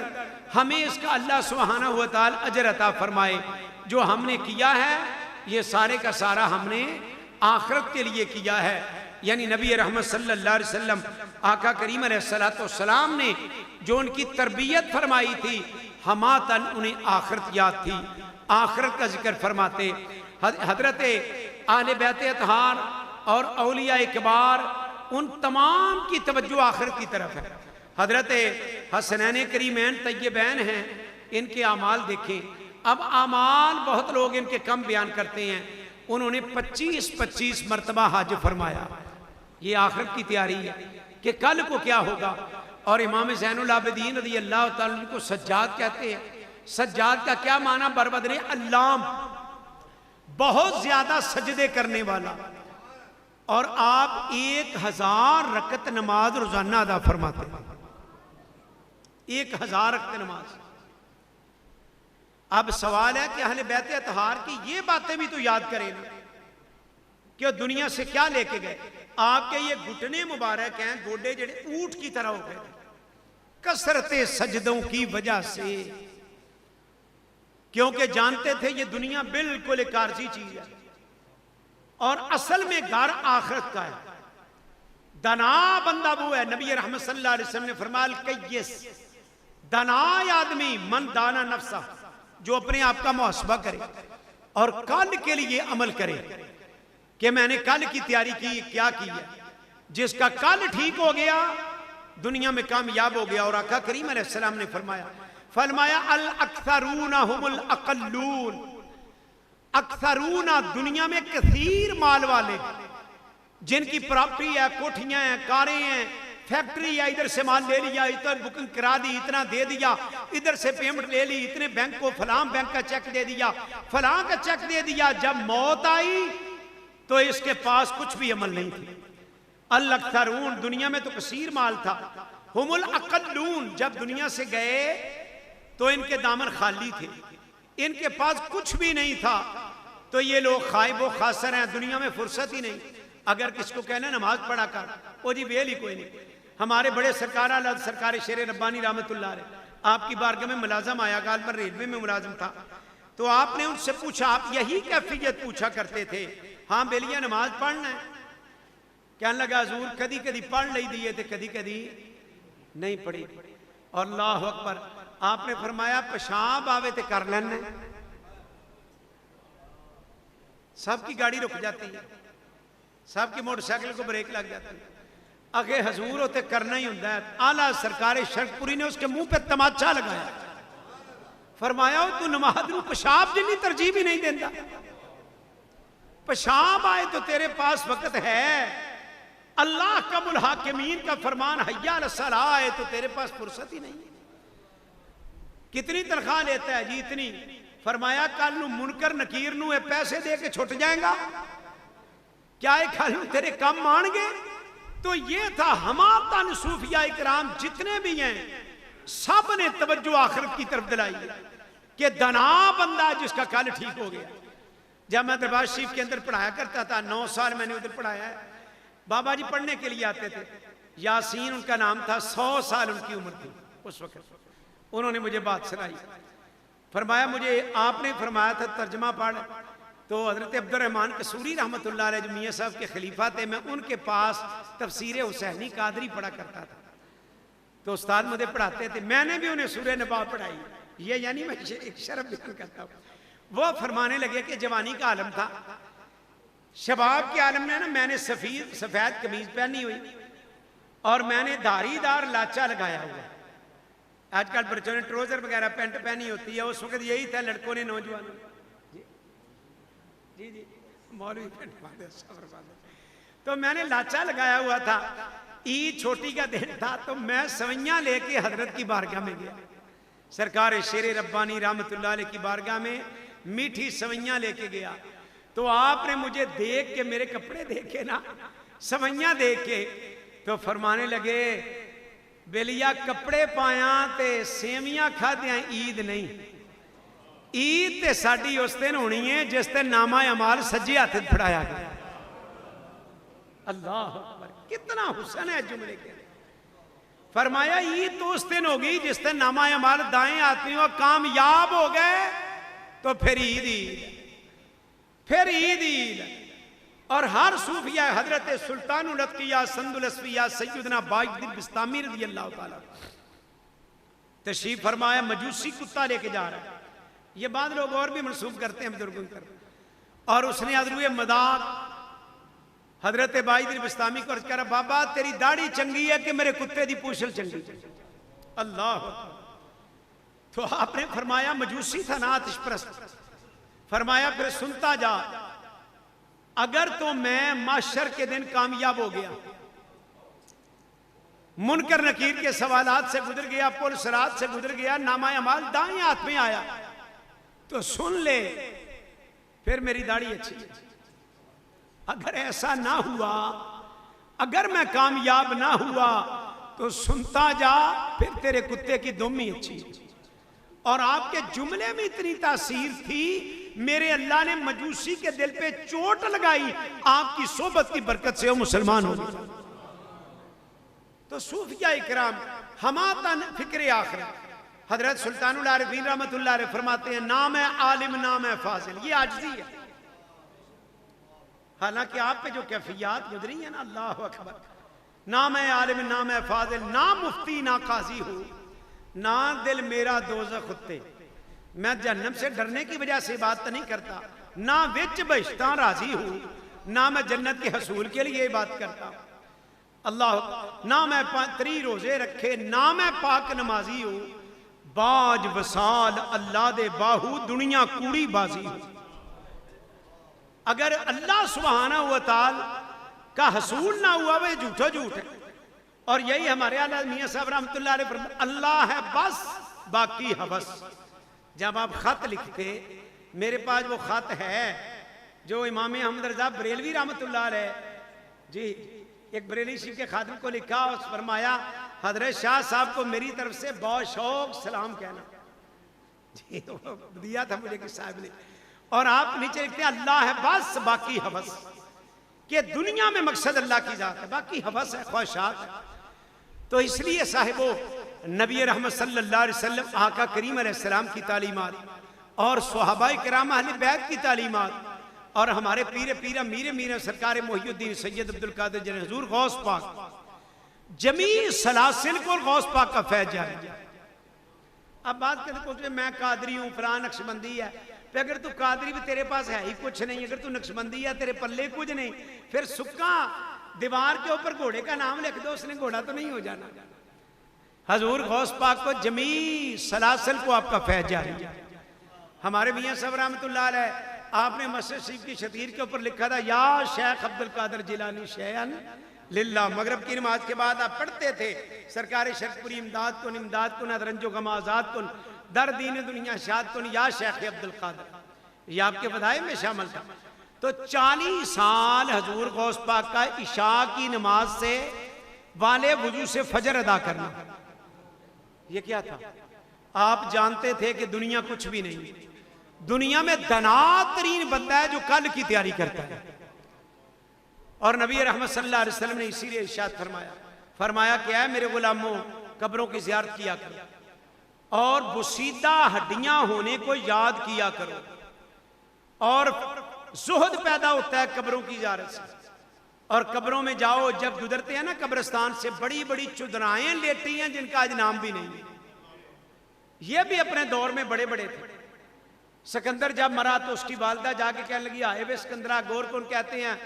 हमें इसका अल्लाह सुब्हानहू व तआला अजर अता फरमाए। जो हमने किया है ये सारे का सारा हमने आखिरत के लिए किया है। यानी नबी रहमत सल्लल्लाहु अलैहि वसल्लम आका करीम अलैहिस्सलाम ने जो उनकी तरबियत फरमाई थी, हमातन उन्हें आखिरत याद थी, आखिरत का जिक्र फरमाते। हजरत आले बैत अतहार और औलिया किबार उन तमाम की तवज्जो आखिरत की तरफ है। हजरत हसनैन करीमैन तय्यबैन हैं, इनके आमाल देखें। अब आमाल बहुत लोग इनके कम बयान करते हैं, उन्होंने 25-25 मरतबा हज फरमाया। ये आखिरत की तैयारी है कि कल को क्या होगा। और इमाम ज़ैनुल आबिदीन रज़ी अल्लाह तआला अन्हु को सज्जाद कहते हैं। सज्जाद का क्या माना? बरबदरे अल्लाम, बहुत ज्यादा सजदे करने वाला। और आप 1000 रकत नमाज रोजाना अदा फरमाते हैं, 1000 रकत नमाज। अब सवाल है कि अहले बैत अतहार की ये बातें भी तो याद करें ना कि दुनिया से क्या लेके गए। आपके ये घुटने मुबारक हैं, गोडे जड़े ऊंट की तरह हो गए कसरत सजदों की वजह से, क्योंकि जानते थे ये दुनिया बिल्कुल एक आरजी चीज है और असल में घर आखिरत का है। दना बंदा वो है, नबी रहमत सल्लल्लाहु अलैहि वसल्लम ने फरमाया कय्यस, दना आदमी मन दाना नफ्सा, जो अपने आप का मुहस्बा करे और कल के लिए अमल करे कि मैंने कल की तैयारी की, क्या की है। जिसका कल ठीक हो गया दुनिया में कामयाब हो गया। और आका करीम अलैहिस्सलाम ने फरमाया अल अक्सरूना हुमुल अक़ल्लून, अक्सरूना दुनिया में कसीर माल वाले, जिनकी प्रॉपर्टी है, कोठियां हैं, कारें हैं, फैक्ट्री है, इधर से माल ले लिया, इधर बुकिंग करा दी, इतना दे दिया, इधर से पेमेंट ले ली, इतने बैंक को फलां बैंक का चेक दे दिया, फलां का चेक दे दिया। जब मौत आई तो इसके पास कुछ भी अमल नहीं थी। अल अक्सरून, दुनिया में तो कसीर माल था। हुमुल अक़ल्लून, जब दुनिया से गए तो इनके दामन खाली थे, इनके पास कुछ भी नहीं था। तो ये लोग खाइबो खासर हैं, दुनिया में फुर्सत ही नहीं। अगर किसको कहना नमाज पढ़ा कर, वो जी बेल ही कोई नहीं। हमारे बड़े सरकार शेर रब्बानी रहमतुल्लाह अलैह आपकी बारगाह में मुलाजम आया, गाल पर रेलवे में मुलाजम था। तो आपने उनसे पूछा, आप यही कैफियत पूछा करते थे? हाँ बेलिया नमाज पढ़ना है। कहने लगा हजूर कदी कदी पढ़ ली दिए थे, कदी कदी नहीं पढ़ी। और अल्लाह अकबर, आपने फरमाया पेशाब आवे तो कर लेना। सबकी गाड़ी रुक जाती है, सबकी मोटरसाइकिल को ब्रेक लग जाती है। अगे हजूर होते करना ही होता है। आला सरकार शरकपुरी ने उसके मुंह पे तमाचा लगाया, फरमाया तू नमाज नू पेशाब जिन्नी तरजीह भी नहीं देता। पेशाब आए तो तेरे पास वक्त है, अल्लाह का मुल्हाकिमीन का फरमान हय्या अला सलाह आए तो तेरे पास फुर्सत ही नहीं। कितनी तनख्वाह लेता है जी? इतनी। फरमाया कल नू मुनकर नकीर नू पैसे दे के छुट जाएगा क्या? कल नू तेरे कम आणगे? तो ये था हमातन सूफिया इकराम जितने भी हैं, सब ने तवज्जो आखिरत की तरफ दिलाई कि दना बंदा जिसका कल ठीक हो गया। जब मैं दरबार शरीफ के अंदर पढ़ाया करता था, 9 साल मैंने उधर पढ़ाया है। बाबा जी पढ़ने के लिए आते थे, यासीन उनका नाम था, 100 साल उनकी उम्र थी उस वक्त। उन्होंने मुझे बात सुनाई, फरमाया मुझे आपने फरमाया था तर्जमा पढ़। तो हजरत अब्दुर्रहमान कसूरी रहमतुल्लाह अलैह जो मियां साहब के खलीफा थे, मैं उनके पास तफसीर हुसैनी कादरी पढ़ा करता था। तो उस्ताद मुझे पढ़ाते थे, मैंने भी उन्हें सूरह नबा पढ़ाई। ये यानी मैं एक शर्फ बयान करता हूँ। वो फरमाने लगे कि जवानी का आलम था, शबाब के आलम में ना मैंने सफेद कमीज पहनी हुई और मैंने धारीदार लाचा लगाया हुआ। आजकल बच्चों ने ट्राउजर वगैरह पैंट पहनी होती है, उस वक्त यही था लड़कों ने, नौजवानों। जी जी मौलवी पैंट बांधे, सफर बांधे। तो मैंने लाचा लगाया हुआ था, ईद छोटी का दिन था, तो मैं सवैयां लेके हजरत की बारगाह में गया। सरकार शेर रब्बानी रहमतुल्लाह अलैह की बारगाह में मीठी सवैयां लेके गया। तो आपने मुझे देख के, मेरे कपड़े देखे ना, सवैयां देख के, तो फरमाने लगे बेलिया कपड़े पाया ते सेवियां खादियां ईद नहीं। ईद ते साडी उस दिन होनी है जिस दिन नामा अमाल सज्जे हाथ फड़ाया गया। अल्लाह अकबर, कितना हुस्न है जुमले के। फरमाया ईद तो उस दिन होगी जिस दिन नामा अमाल दाएं हाथ में कामयाब हो गए, तो फिर ईद फिर ईद। और हर सूफिया हजरत सुल्तानुल अत्किया संदुल असफिया सैयदना बाजुद्दीन बिस्तामी रज़ी अल्लाह ताला तशरीफ फरमाया, मजूसी कुत्ता लेके जा रहा है। ये बात लोग और भी मनसूब करते हैं बुजुर्गों की तरफ। और उसने अदरुए मदाक हजरत बाजुद्दीन बिस्तामी को अर्ज करा, बाबा तेरी दाढ़ी चंगी है कि मेरे कुत्ते की पूछल चंगी? अल्लाह। तो आपने फरमाया मजूसी था ना, आतिश परस्त। फरमाया फिर सुनता जा, अगर तो मैं माशर के दिन कामयाब हो गया, मुनकर नकीर के सवालात से गुजर गया, पुल सरात से गुजर गया, नामा अमाल दाएं हाथ में आया, तो सुन ले फिर मेरी दाढ़ी अच्छी है। अगर ऐसा ना हुआ, अगर मैं कामयाब ना हुआ, तो सुनता जा फिर तेरे कुत्ते की दुम ही अच्छी है। और आपके जुमले में इतनी तासीर थी, मेरे अल्लाह ने मजूसी के दिल पे चोट लगाई, आपकी सोबत की बरकत से वो मुसलमान हो गए। तो सूफिया इकराम हमातन फिक्र आखिरत, हजरत सुल्तानुल आरिफीन रहमतुल्लाह अलैह फरमाते हैं, नाम है आलिम, नाम है फाजिल, ये आजिज़ी है। हालांकि आप पे जो कैफियत गुजरी है ना, अल्लाह अकबर, नाम है आलिम, नाम है फाजिल, ना मुफ्ती ना काजी हो, ना दिल मेरा दोज़ख उत्ते। मैं जहन्नम से डरने की वजह से बात नहीं करता, ना विच बहिश्ता राजी हूं, ना मैं जन्नत के हसूल के लिए बात करता। अल्लाह, ना मैं 3 रोजे रखे, ना मैं पाक नमाजी हूं, बाज वसाल अल्लाह दे बाहू, दुनिया कूड़ी बाजी हूं। अगर अल्लाह सुब्हानहू व तआला का हसूल ना हुआ, वह झूठो झूठ है। और यही हमारे आला मियां साहब रहमतुल्लाह अलैह फरमाते, अल्लाह है बस बाकी हवस। जब आप खत लिखते, मेरे पास वो खत है जो इमाम अहमद रज़ा बरेलवी रहमतुल्लाह अलैह जी, एक बरेली शिफ के खादिम को लिखा, उस फरमाया हजरत शाह साहब को मेरी तरफ से बहुत शौक सलाम कहना जी, तो दिया था मुझे किस साहब ने। और आप नीचे लिखते हैं, अल्लाह है बस बाकी हवस, कि दुनिया में मकसद अल्लाह की जात है, बाकी हवस है, ख्वाहिशात है। तो इसलिए साहिबो नबी रहमत सल्लल्लाहु अलैहि वसल्लम आका करीम अलैहिस्सलाम की तालीमात और सहाबाए किराम अहले बैत की तालीमात और हमारे पीर पीरा मीर मीर सरकार मोहिउद्दीन सैयद अब्दुल कादिर जिलानी हुजूर गौस पाक जमी सलासिल को गौस पाक का फैज जारी है। अब बात करते मैं कादरी हूँ फलां नक्शबंदी है, तो अगर तू कादरी भी तेरे पास है ही कुछ नहीं, अगर तू नक्शबंदी है तेरे पल्ले कुछ नहीं, फिर सुक्का दीवार के ऊपर घोड़े का नाम लिख दो, उसने घोड़ा तो नहीं हो जाना। हजूर गौस पाक को जमी सलासिल को आपका फैज जारी है। हमारे मियां साहब रहमतुल्लाह अलैह आपने मस्जिद शरीफ की शतीर के ऊपर लिखा था या शेख अब्दुल कादिर जिलानी शैअन लिल्लाह। मगरब की नमाज के बाद आप पढ़ते थे सरकार शरकपुरी इमदाद कुन रंजो गम आजाद कुन दर दीन दुनिया शाद कुन या शेख अब्दुल कादिर, ये आपके बधाई में शामिल था। तो 40 साल हजूर गौस पाक का इशा की नमाज से वाले वजू से फजर अदा करना, ये क्या था? आप जानते थे कि दुनिया कुछ भी नहीं, दुनिया में दनातरीन बंदा है जो कल की तैयारी करता है। और नबी रहमत सल्लल्लाहु अलैहि वसल्लम ने इसीलिए इरशाद फरमाया क्या है, मेरे गुलामों कब्रों की ज़ियारत किया करो और बुसीदा हड्डियां होने को याद किया करो, और जुहद पैदा होता है कब्रों की ज़ियारत से। और कब्रों में जाओ, जब गुजरते हैं ना कब्रिस्तान से, बड़ी बड़ी चुदराएं लेटी हैं जिनका आज नाम भी नहीं है। ये भी अपने दौर में बड़े बड़े थे। सिकंदर जब मरा तो उसकी वालदा जाके कहने लगी आए वे सिकंदरा, गौर कौन कहते हैं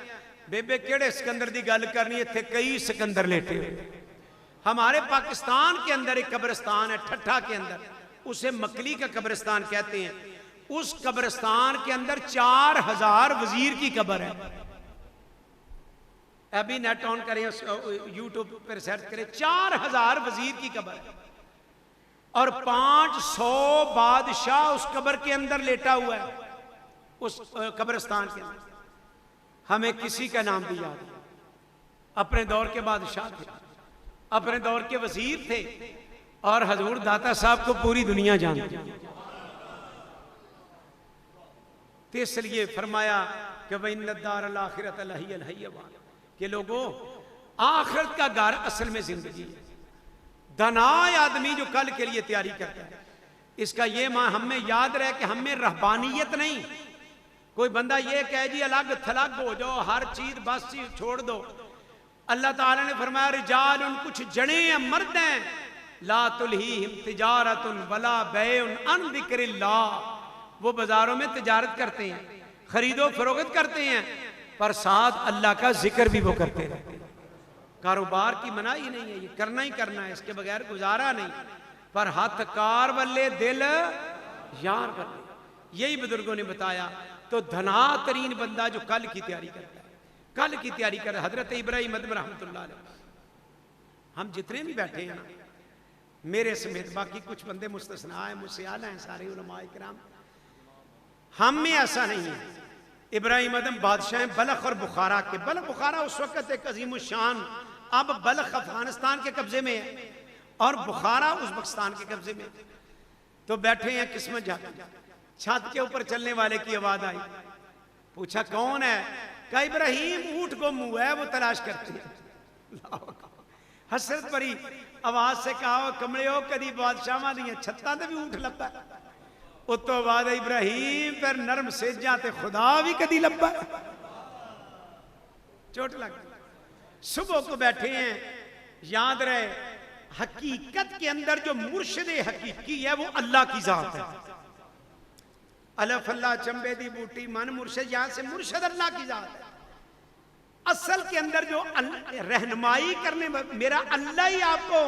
बेबे केड़े सिकंदर की गल करनी, इतने कई सिकंदर लेटे हुए। हमारे पाकिस्तान के अंदर एक कब्रिस्तान है ठट्ठा के अंदर, उसे मकली का कब्रिस्तान कहते हैं। उस कब्रिस्तान के अंदर 4000 वजीर की कब्र है। अभी नेट ऑन करें, यूट्यूब पर सर्च करें, 4000 वजीर की कब्र है और 500 बादशाह उस कब्र के अंदर लेटा हुआ है, उस कब्रिस्तान के अंदर। हमें किसी का नाम भी याद है। अपने दौर के बादशाह थे, अपने दौर के वजीर थे, और हजूर दाता साहब को पूरी दुनिया जानती। तो इसलिए फरमाया कि कि लोगों आखिरत का घर असल में जिंदगी है। दनाय आदमी जो कल के लिए तैयारी करता है, इसका ये मां हमें याद रहे कि हमें रहबानियत नहीं। कोई बंदा ये कहे जी अलग थलग हो जाओ, हर चीज बस चीज छोड़ दो। अल्लाह ताला ने फरमाया रिजाल, उन कुछ जने हैं, मर्द हैं, ला तुलहीहिम तिजारतुन वला बैउन अन जिक्रिल्लाह, वो बाजारों में तिजारत करते हैं, खरीदो फरोख्त करते हैं, पर साथ अल्लाह का जिक्र भी वो करते रहते हैं। कारोबार की मनाही नहीं है, ये करना ही करना है, इसके बगैर गुजारा नहीं। पर हथ कार वल्ले दिल यार वल्ले, यही बुजुर्गों ने बताया। तो धनातरीन बंदा जो कल की तैयारी करता है, कल की तैयारी कर। हजरत इब्राहिम रहमतुल्लाह अलैह, हम जितने भी बैठे हैं ना, मेरे समेत, बाकी कुछ बंदे मुस्तस्ना है, मुझसे आला हैं सारे उलमाए किराम, हम में ऐसा नहीं है। इब्राहिम आदम बादशाह बलख और बुखारा के। बलख बुखारा उस वक्त एक अजीम शान, अब बलख अफगानिस्तान के कब्जे में है और बुखारा उज़्बेकिस्तान के कब्जे में। तो बैठे हैं किस्मत जाकर, छत के ऊपर चलने वाले की आवाज आई, पूछा कौन है? कहा इब्राहिम, ऊंट गुम हुआ है, वो तलाश करते हैं। हसरत भरी आवाज से कहा कमले हो कदी बादशाह दी छत्तां ते भी ऊंट लब्बा। उस तो बाद इब्राहिम फिर नरम सेजा ते खुदा भी कदी लब्बा। चोट लग गई। सुबह को बैठे हैं, याद रहे हकीकत के अंदर जो मुर्शिद हकीकी है वो अल्लाह की जात है। अलफ अल्लाह चंबे दी बूटी मन मुर्शिद, यहां से मुर्शिद अल्लाह की जात है। असल के अंदर जो रहनुमाई करने, मेरा अल्लाह ही आपको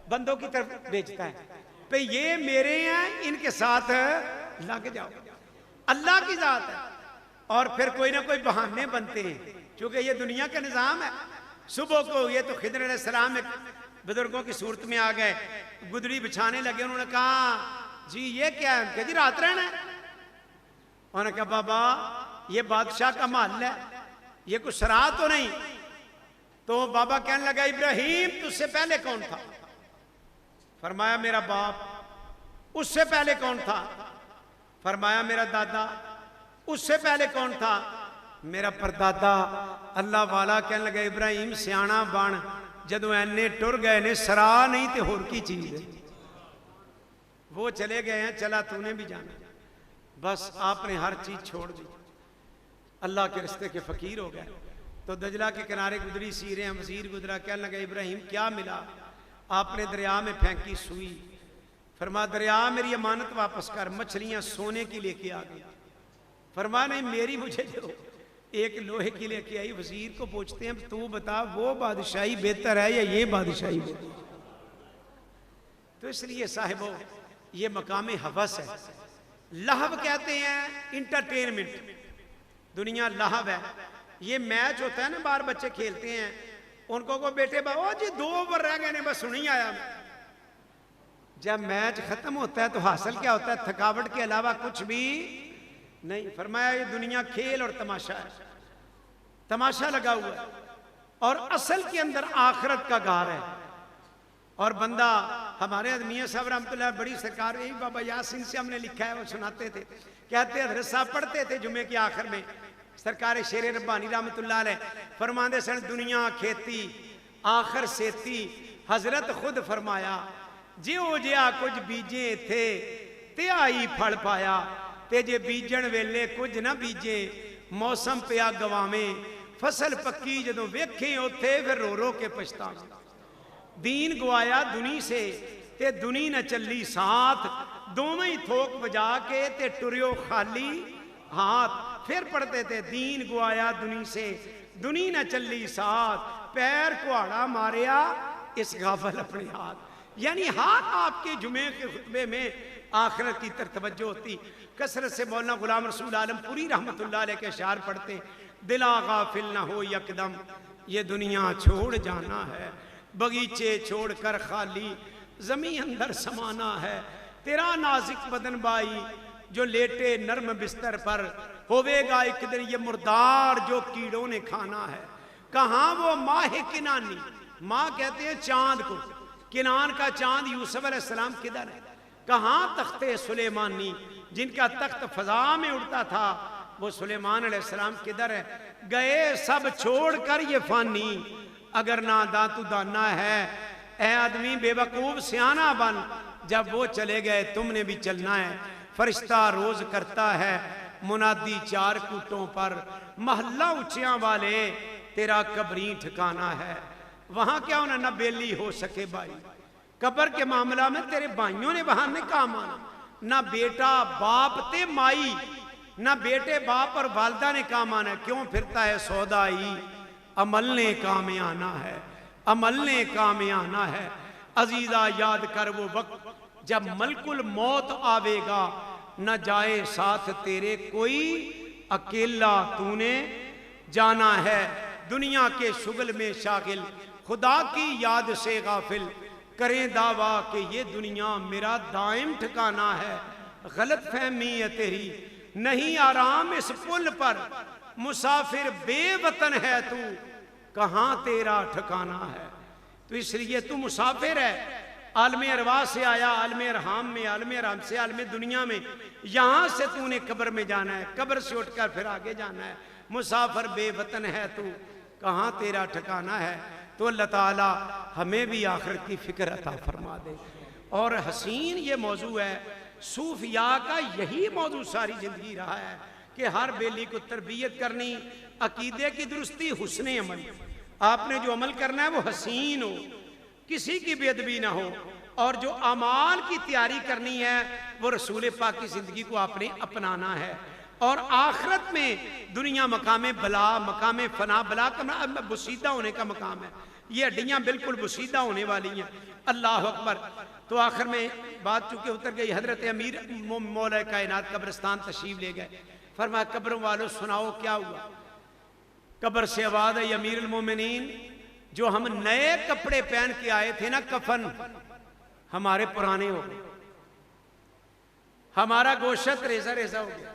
बंदों की तरफ भेजता है पे ये मेरे हैं, इनके साथ लग जाओ। अल्लाह की जात है। और फिर कोई ना कोई बहाने बनते हैं, क्योंकि ये दुनिया का निजाम है। सुबह को ये तो खिदर अलैहिस्सलाम बुजुर्गों की सूरत में आ गए, गुदड़ी बिछाने लगे। उन्होंने कहा जी ये क्या है? कहा जी रात रहना है। उन्होंने कहा बाबा ये बादशाह का महल है, ये कुछ सराह तो नहीं। तो बाबा कहने लगा इब्राहिम तुझसे पहले कौन था? फरमाया मेरा बाप। उससे पहले कौन था? फरमाया मेरा दादा। उससे पहले कौन था? मेरा परदादा। अल्लाह वाला कहने लगा इब्राहिम सियाना बन, जदों एने टुर गए ने सरा नहीं तो होर की चीज है। वो चले गए हैं, चला तूने भी जाना। बस आपने हर चीज छोड़ दी, अल्लाह के रिश्ते के फकीर हो गए। तो दजला के किनारे गुजरी सीरें वजीर गुजरा, कहने लगा इब्राहिम क्या मिला? आपने दरिया में फेंकी सुई, फरमा दरिया मेरी अमानत वापस कर, मछलियां सोने की लेके आ गई। फरमा नहीं मेरी मुझे दो, एक लोहे की लेके आई। वजीर को पूछते हैं तू बता वो बादशाही बेहतर है या ये बादशाही बेहतर? तो इसलिए साहिबो ये मकाम हवस है। लहव कहते हैं इंटरटेनमेंट, दुनिया लहव है। ये मैच होता है ना, बाहर बच्चे खेलते हैं, उनको को बेटे बाबा जी 2 ओवर रह गए ने बस नहीं आया मैं। जब मैच खत्म होता है तो हासिल क्या होता है? थकावट के अलावा कुछ भी नहीं। फरमाया ये दुनिया खेल और तमाशा है, तमाशा लगा हुआ है, और असल के अंदर आखिरत का घर है। और बंदा हमारे मियां साहब रहमतुल्लाह बड़ी सरकार, यही बाबा यासीन से हमने लिखा है, वो सुनाते थे, कहते हजरत साहब पढ़ते थे जुमे के आखिर में, सरकार शेर रब्बानी रहमतुल्लाह अलैह फरमाते सन दुनिया खेती आखिर सेती। हजरत खुद फरमाया जिहो जिहा कुछ बीजे थे ते आई फल पाया, ते जे बीजन वेले कुछ ना बीजे मौसम पिया गवावे, फसल पक्की जदों वेखे उथे फिर रो रो के पछतावे। दीन गवाया दुनी से ते दुनी न चली साथ, दोवें ही थोक बजा के ते टुरियो खाली हाथ। फिर पढ़ते थे दीन गवाया दुनी से दुनी न चली साथ, पैर कुहाड़ा मारिया इस गाफल अपने हाथ। यानी हाथ आपके जुमे के खुतबे में आखिरत की तरफ तवज्जो होती। कसरत से मौलाना गुलाम रसूल आलमपुरी रहमतुल्लाह अलैह के अशार पढ़ते, दिला गाफिल ना हो यकदम ये दुनिया छोड़ जाना है, बगीचे छोड़ कर खाली जमीन अंदर समाना है। तेरा नाजिक बदन बाई जो लेटे नर्म बिस्तर पर, होवेगा एक दिन ये मुर्दार जो कीड़ों ने खाना है। कहाँ वो माह किनानी, माँ कहते हैं चांद को, किनान का चांद यूसुफ अलैहिस्सलाम किधर है? कहाँ तख्ते सुलेमानी जिनका तख्त फजा में उड़ता था, वो सुलेमान अलैहिस्सलाम किधर है? गए सब छोड़कर ये फानी, अगर ना दातु दाना है ए आदमी बेवकूफ सियाना बन, जब वो चले गए तुमने भी चलना है। फरिश्ता रोज करता है मुनादी 4 कूटों पर, महल्ला ऊंचियां वाले तेरा कबरी ठिकाना है। वहां क्या होना ना बेली हो सके भाई, कब्र के मामला में तेरे भाइयों ने वहां नहीं काम आना, ना बेटा बाप ते माई, ना बेटे बाप और वालदा ने काम आना। क्यों फिरता है सौदाई, अमल ने काम आना है, अमल ने काम आना है। अजीजा याद कर वो वक्त जब मलकुल मौत आवेगा, न जाए साथ तेरे कोई, अकेला तूने जाना है। दुनिया के शुगल में शागिल, खुदा की याद से गाफिल, करें दावा कि ये दुनिया मेरा दायम ठिकाना है। गलत फहमी है तेरी, नहीं आराम इस पुल पर, मुसाफिर बेवतन है तू, कहाँ तेरा ठिकाना है। तो इसलिए तू मुसाफिर है, आलमे अरवा से आया, आलमे अरहाम में, आलमे अरहाम से आलमे दुनिया में, यहाँ से तूने कब्र में जाना है, कब्र से उठकर फिर आगे जाना है। मुसाफिर बेवतन है तू, कहाँ तेरा ठिकाना है। तो अल्लाह ताला हमें भी आखिरत की फिक्र अता फरमा दे। और हसीन ये मौजू है, सूफिया का यही मौजू सारी जिंदगी रहा है कि हर बेली को तरबियत करनी, अकीदे की दुरुस्ती, हुस्ने अमल। आपने जो अमल करना है वो हसीन हो, किसी की बेअदबी ना हो, और जो अमाल की तैयारी करनी है वो रसूल पाक की जिंदगी को आपने अपनाना है। और आखिरत में दुनिया मकाम बला, मकाम फना, बला का बुसीदा होने का मकाम है। ये हड्डियां बिल्कुल बुसीदा होने वाली हैं। अल्लाह अकबर। तो आखिर में बात चूंकि उतर गई, हजरत अमीर मौला कायनात कब्रिस्तान तशरीफ ले गए। फरमाया कब्रों वालों सुनाओ क्या हुआ। कब्र से आवाज है अमीरुल मोमिनीन, जो हम नए कपड़े पहन के आए थे ना, कफन हमारे पुराने हो गए, हमारा गोश्त रेजा रेजा हो गया,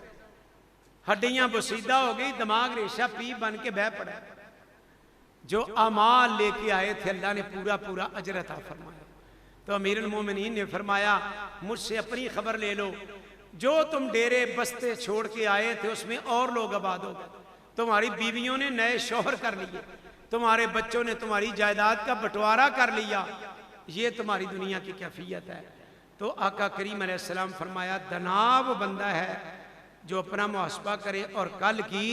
हड्डियां बुसीदा हो गई, दिमाग रेशा पी बन के बह पड़ा। जो अमाल लेके आए थे अल्लाह ने पूरा पूरा अजर अता फरमाया। तो अमीरुल मोमिनीन ने फरमाया मुझसे अपनी खबर ले लो, जो तुम डेरे बस्ते छोड़ के आए थे उसमें और लोग आबाद हो गए, तुम्हारी बीवियों ने नए शौहर कर लिए, तुम्हारे बच्चों ने तुम्हारी जायदाद का बंटवारा कर लिया, ये तुम्हारी दुनिया की कैफियत है। तो आका करीम अलैहिस्सलाम फरमाया, दनाव बंदा है जो अपना मुहासबा करे और कल की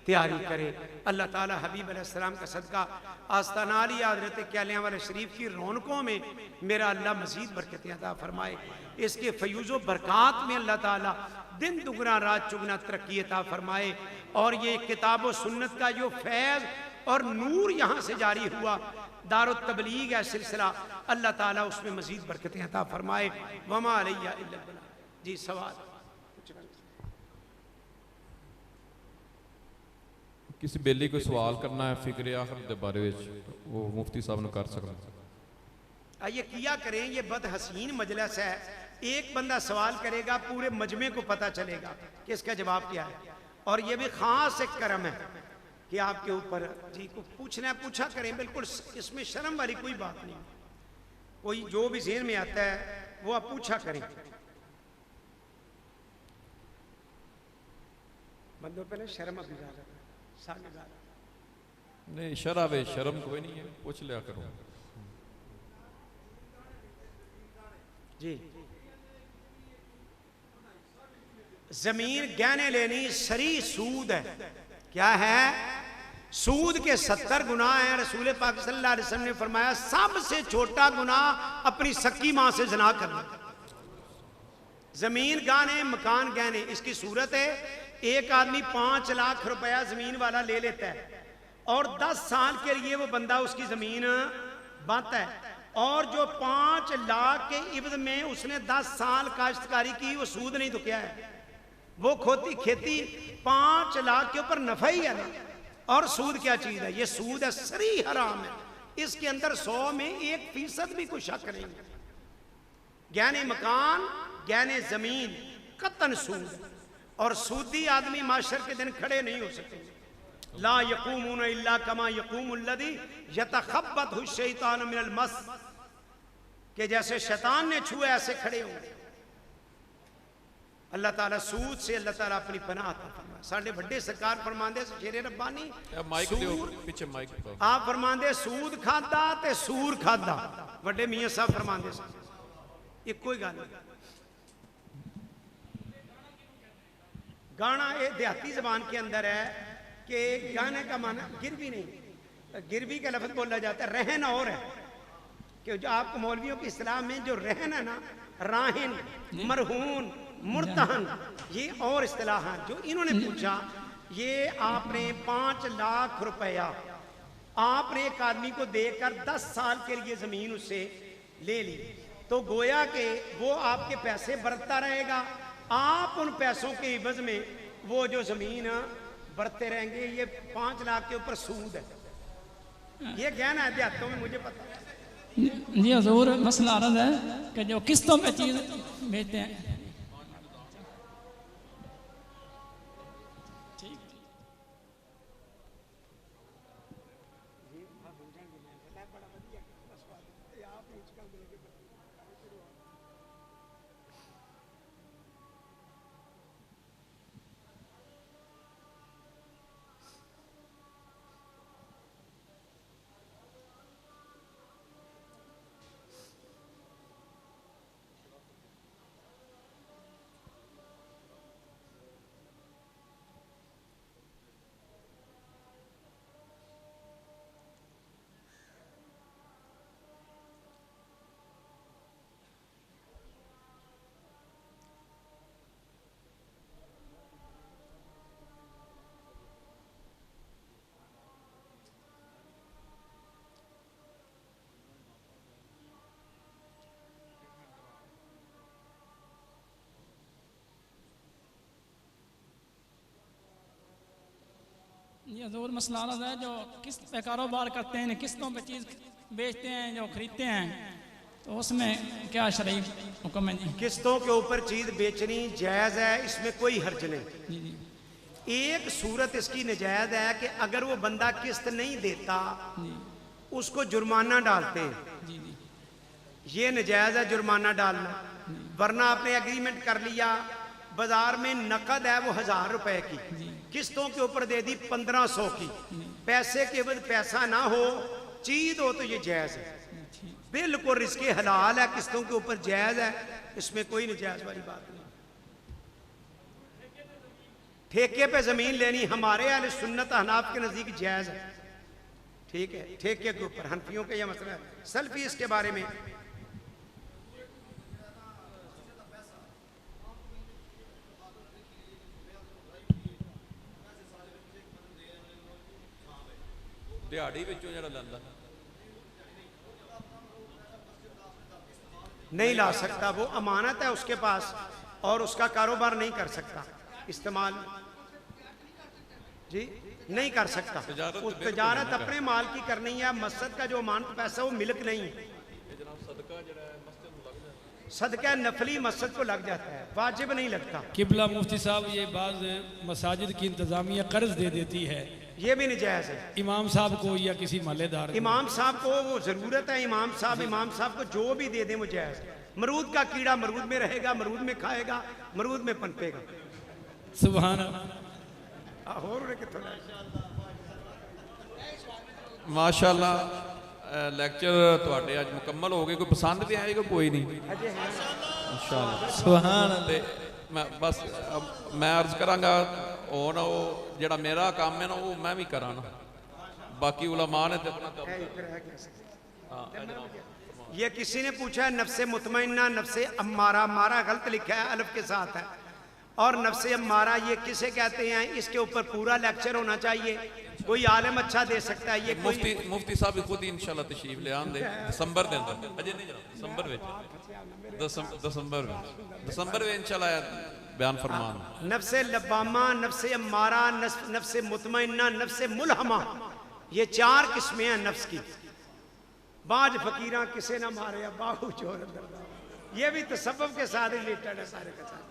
तैयारी करे। अल्लाह ताला हबीब अलैहिस्सलाम का सदका आस्ताना अली हज़रत क्यालियां वाले शरीफ की रौनकों में मेरा अल्लाह मज़ीद बरकतें अता फरमाए। इसके फयूज़ो बरक़ात में अल्लाह ताला दिन दुगना रात चुगना तरक्की अता फरमाए। और ये किताब व सुन्नत का जो फैज़ और नूर यहाँ से जारी हुआ, दारुत तबलीग है सिलसिला, अल्लाह ताला उसमें मज़ीद बरकतें अता फरमाए। वमा अलैया इल्लल बलाग। जी सवाल किसी बेली कोई सवाल करना है फिक्र आखिर के बारे में, वो मुफ्ती साहब ने कर सकते। आइए किया करें, ये बद हसीन मजलिस है। एक बंदा सवाल करेगा, पूरे मजमे को पता चलेगा कि इसका जवाब क्या है। और ये भी खास एक करम है कि आपके ऊपर जी को पूछना है, पूछा करें, बिल्कुल इसमें शर्म वाली कोई बात नहीं। कोई जो भी ज़हन में आता है वो आप पूछा करें। बंदों पे ना शर्म अभी ज़्यादा नहीं, शराब है, शर्म कोई नहीं है, पूछ लिया करो। जी जमीन गहने लेनी सरी सूद है। क्या है? सूद के 70 गुनाह हैं। रसूल पाक सल्लल्लाहु अलैहि वसल्लम ने फरमाया, सबसे छोटा गुनाह अपनी सक्की मां से जना करना। जमीन गहने, मकान गहने, इसकी सूरत है एक आदमी 5 लाख रुपया जमीन वाला ले लेता है और 10 साल के लिए वो बंदा उसकी जमीन बांटता है, और जो 5 लाख के इवज में उसने 10 साल काश्तकारी की, वो सूद नहीं तो क्या है? वो खेती 5 लाख के ऊपर नफा ही है ना। और सूद क्या चीज है? ये सूद है, सरी हराम है। इसके अंदर 100 में 1% भी कोई शक नहीं है। गहने मकान, गहने जमीन, कतन सूद। और सूदी आदमी माशर के दिन खड़े नहीं हो सकते। ला यकूमुन इल्ला कमा यकूमुल लदी यतखब्बतहु शैतान मिनल मस, के जैसे शैतान ने छुए ऐसे खड़े होंगे। अल्लाह ताला सूद से अल्लाह ताला अपनी पनाह अता फरमाए। साडे बड़े सरकार फरमांदे शेरे रब्बानी, पीछे माइक आप फरमांदे सूद खादा ते सूर खादा। बड़े मियां साहब फरमांदे एक कोई गल नहीं। गाना ये देहाती जबान के अंदर है कि गाने का माना गिरवी नहीं, गिरवी का लफ्ज बोला जाता है। रहन और है कि जो आपको मौलवियों की इस्लाम में जो रहन है ना, राहिन, मरहून, मुर्तहन, ये और इस्तिलाह हैं जो इन्होंने पूछा। ये आपने 5 लाख रुपया आपने एक आदमी को देकर 10 साल के लिए जमीन उससे ले ली, तो गोया के वो आपके पैसे बरतता रहेगा, आप उन पैसों के इवज में वो जो जमीन बरतते रहेंगे। ये 5 लाख के ऊपर सूद है। ये गहना है देहातों में, मुझे पता है। जी हुजूर, मसला अर्ज है कि जो किस्तों पे चीज बेचते हैं, ये हजूर मसला अर्ज है जो किस्त पे कारोबार करते हैं, किस्तों पे चीज़ बेचते हैं, जो खरीदते हैं, तो उसमें क्या शरई हुक्म है? जी किस्तों के ऊपर चीज बेचनी जायज़ है, इसमें कोई हर्ज नहीं। जी जी एक सूरत इसकी नजायज है कि अगर वो बंदा किस्त नहीं देता जी उसको जुर्माना डालते हैं। जी जी ये नजायज है जुर्माना डालना। वरना आपने एग्रीमेंट कर लिया, बाजार में नकद है वो 1000 रुपए की, जी किस्तों के ऊपर दे दी 1500 की, पैसे के बाद पैसा ना हो, चीज हो, तो ये जायज है, बिल्कुल रिस्क हलाल है, किस्तों के ऊपर जायज है, इसमें कोई नजायज वाली बात नहीं। ठेके पे जमीन लेनी हमारे अहले सुन्नत अहनाफ के नजदीक जायज है, ठीक है, ठेके के ऊपर। हनफियों का यह मसला है। सल्फी इसके बारे में दिहाड़ी विचों जिहड़ा लैंदा नहीं ला सकता, वो अमानत है उसके पास और उसका कारोबार नहीं कर सकता, इस्तेमाल जी नहीं कर सकता। उस तजारत अपने माल की करनी है। मस्जिद का जो अमानत पैसा वो मिल्क नहीं है, सदका नफली मस्जिद को लग जाता है, वाजिब नहीं लगता। किबला मुफ्ती साहब, ये बाज मसाजिद की इंतजामिया कर्ज दे देती है, ये भी नजायज है। इमाम साहब को या किसी महल्लेदार को। इमाम साहब को वो जरूरत है, इमाम साहब को जो भी दे दे वो जायज है। मरूद का कीड़ा मरूद में रहेगा, मरूद में खाएगा, मरूद में पनपेगा। सुभान माशाअल्लाह। लैक्चर तुहाडे अज मुकम्मल हो गए, कोई पसंद भी आएगा? कोई नहीं इंशाअल्लाह। सुभान ते मैं बस मैं अर्ज करांगा हुण वो जिहड़ा मेरा काम है ना वो मैं भी करा ना, बाकी उलमा ने ते अपना ये किसी ने पूछा है नफ्से मुतमइन्ना नफ्से अम्मारा, मारा गलत लिखा है, अलिफ के साथ है, और नफ्से अम्मारा ये किसे कहते हैं, इसके ऊपर पूरा लेक्चर होना चाहिए, कोई आलिम अच्छा दे सकता है। ये मुफ्ती साहब भी खुद ही इंशाअल्लाह तशरीफ ले आंदे दिसंबर दे अंदर, अजे नहीं जनाब, दिसंबर विच दिसंबर में इंशाअल्लाह बयान फरमान। नफ्से लबामा, नफ्से अम्मारा, नफ्से मुतमइन्ना, नफ्से मुलहमा, ये 4 किस्में हैं नफ्स की। बाज फकीरा किसे ना मारे बाहू चोर अंदर, ये भी तसव्वुफ के साथ रिलेटेड है सारे के साथ।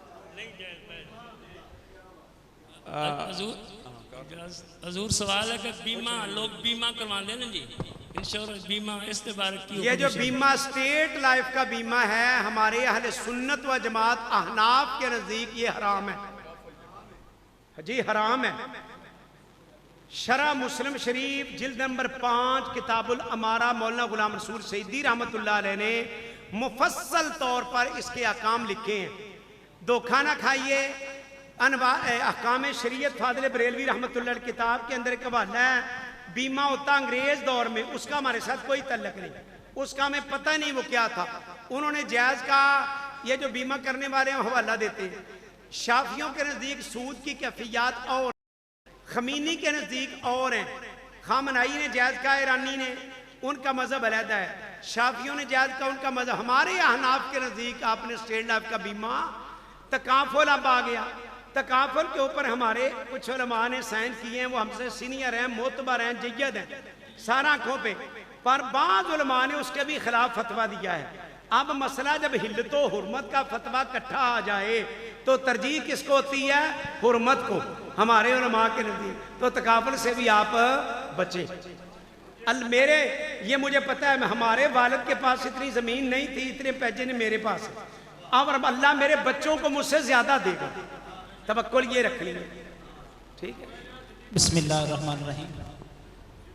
हजूर सवाल है कि बीमा लोग बीमा करवाते हैं जी, इंश्योरेंस बीमा, इसके बारे की ये जो बीमा स्टेट लाइफ का बीमा है हमारे अहले सुन्नत व जमात अहनाफ के नजदीक ये हराम है जी, हराम है। शरा मुस्लिम शरीफ जिल्द नंबर 5 किताबुल अमारा मौलाना गुलाम रसूल सईदी रहमतुल्लाह अलैह ने मुफस्सल तौर पर इसके अहकाम लिखे हैं। धोखा ना खाइए। अहकाम शरीयत फादिल बरेलवी रहमतुल्लाह अलैह किताब के अंदर एक हवाला है, बीमा होता अंग्रेज दौर में, उसका हमारे साथ कोई तल्लक नहीं, उसका हमें पता नहीं वो क्या था। उन्होंने जायज का, ये जो बीमा करने वाले हैं हवाला देते हैं। शाफियों के नजदीक सूद की कैफियत और खमीनी के नजदीक और हैं। खामनाई ने जायज का, ईरानी ने, उनका मजहब अलहदा है। शाफियों ने जायज का, उनका मजहब। हमारे अहनाफ के नजदीक आपने स्टेट लाइफ का बीमा तकाफुल अब आ गया। तकाफुल के ऊपर हमारे कुछ उलमा ने साइन किए हैं, वो हमसे सीनियर हैं, मोतबर हैं, जय्यद हैं, सारा आंखों पे, पर बाद उलमा ने उसके भी खिलाफ फतवा दिया है। अब मसला जब हिल्लतो हुर्मत का फतवा इकट्ठा आ जाए तो तरजीह किसको होती है? हुर्मत को, हमारे उलमा के नजदीक। तो तकाफुल से भी आप बचे। मेरे ये मुझे पता है, हमारे वालिद के पास इतनी जमीन नहीं थी, इतने पैसे ने मेरे पास, और अल्लाह मेरे बच्चों को मुझसे ज्यादा देगा। तवक्कुल ये रख लेंगे, ठीक है। बिस्मिल्लाहिर्रहमानिर्रहीम।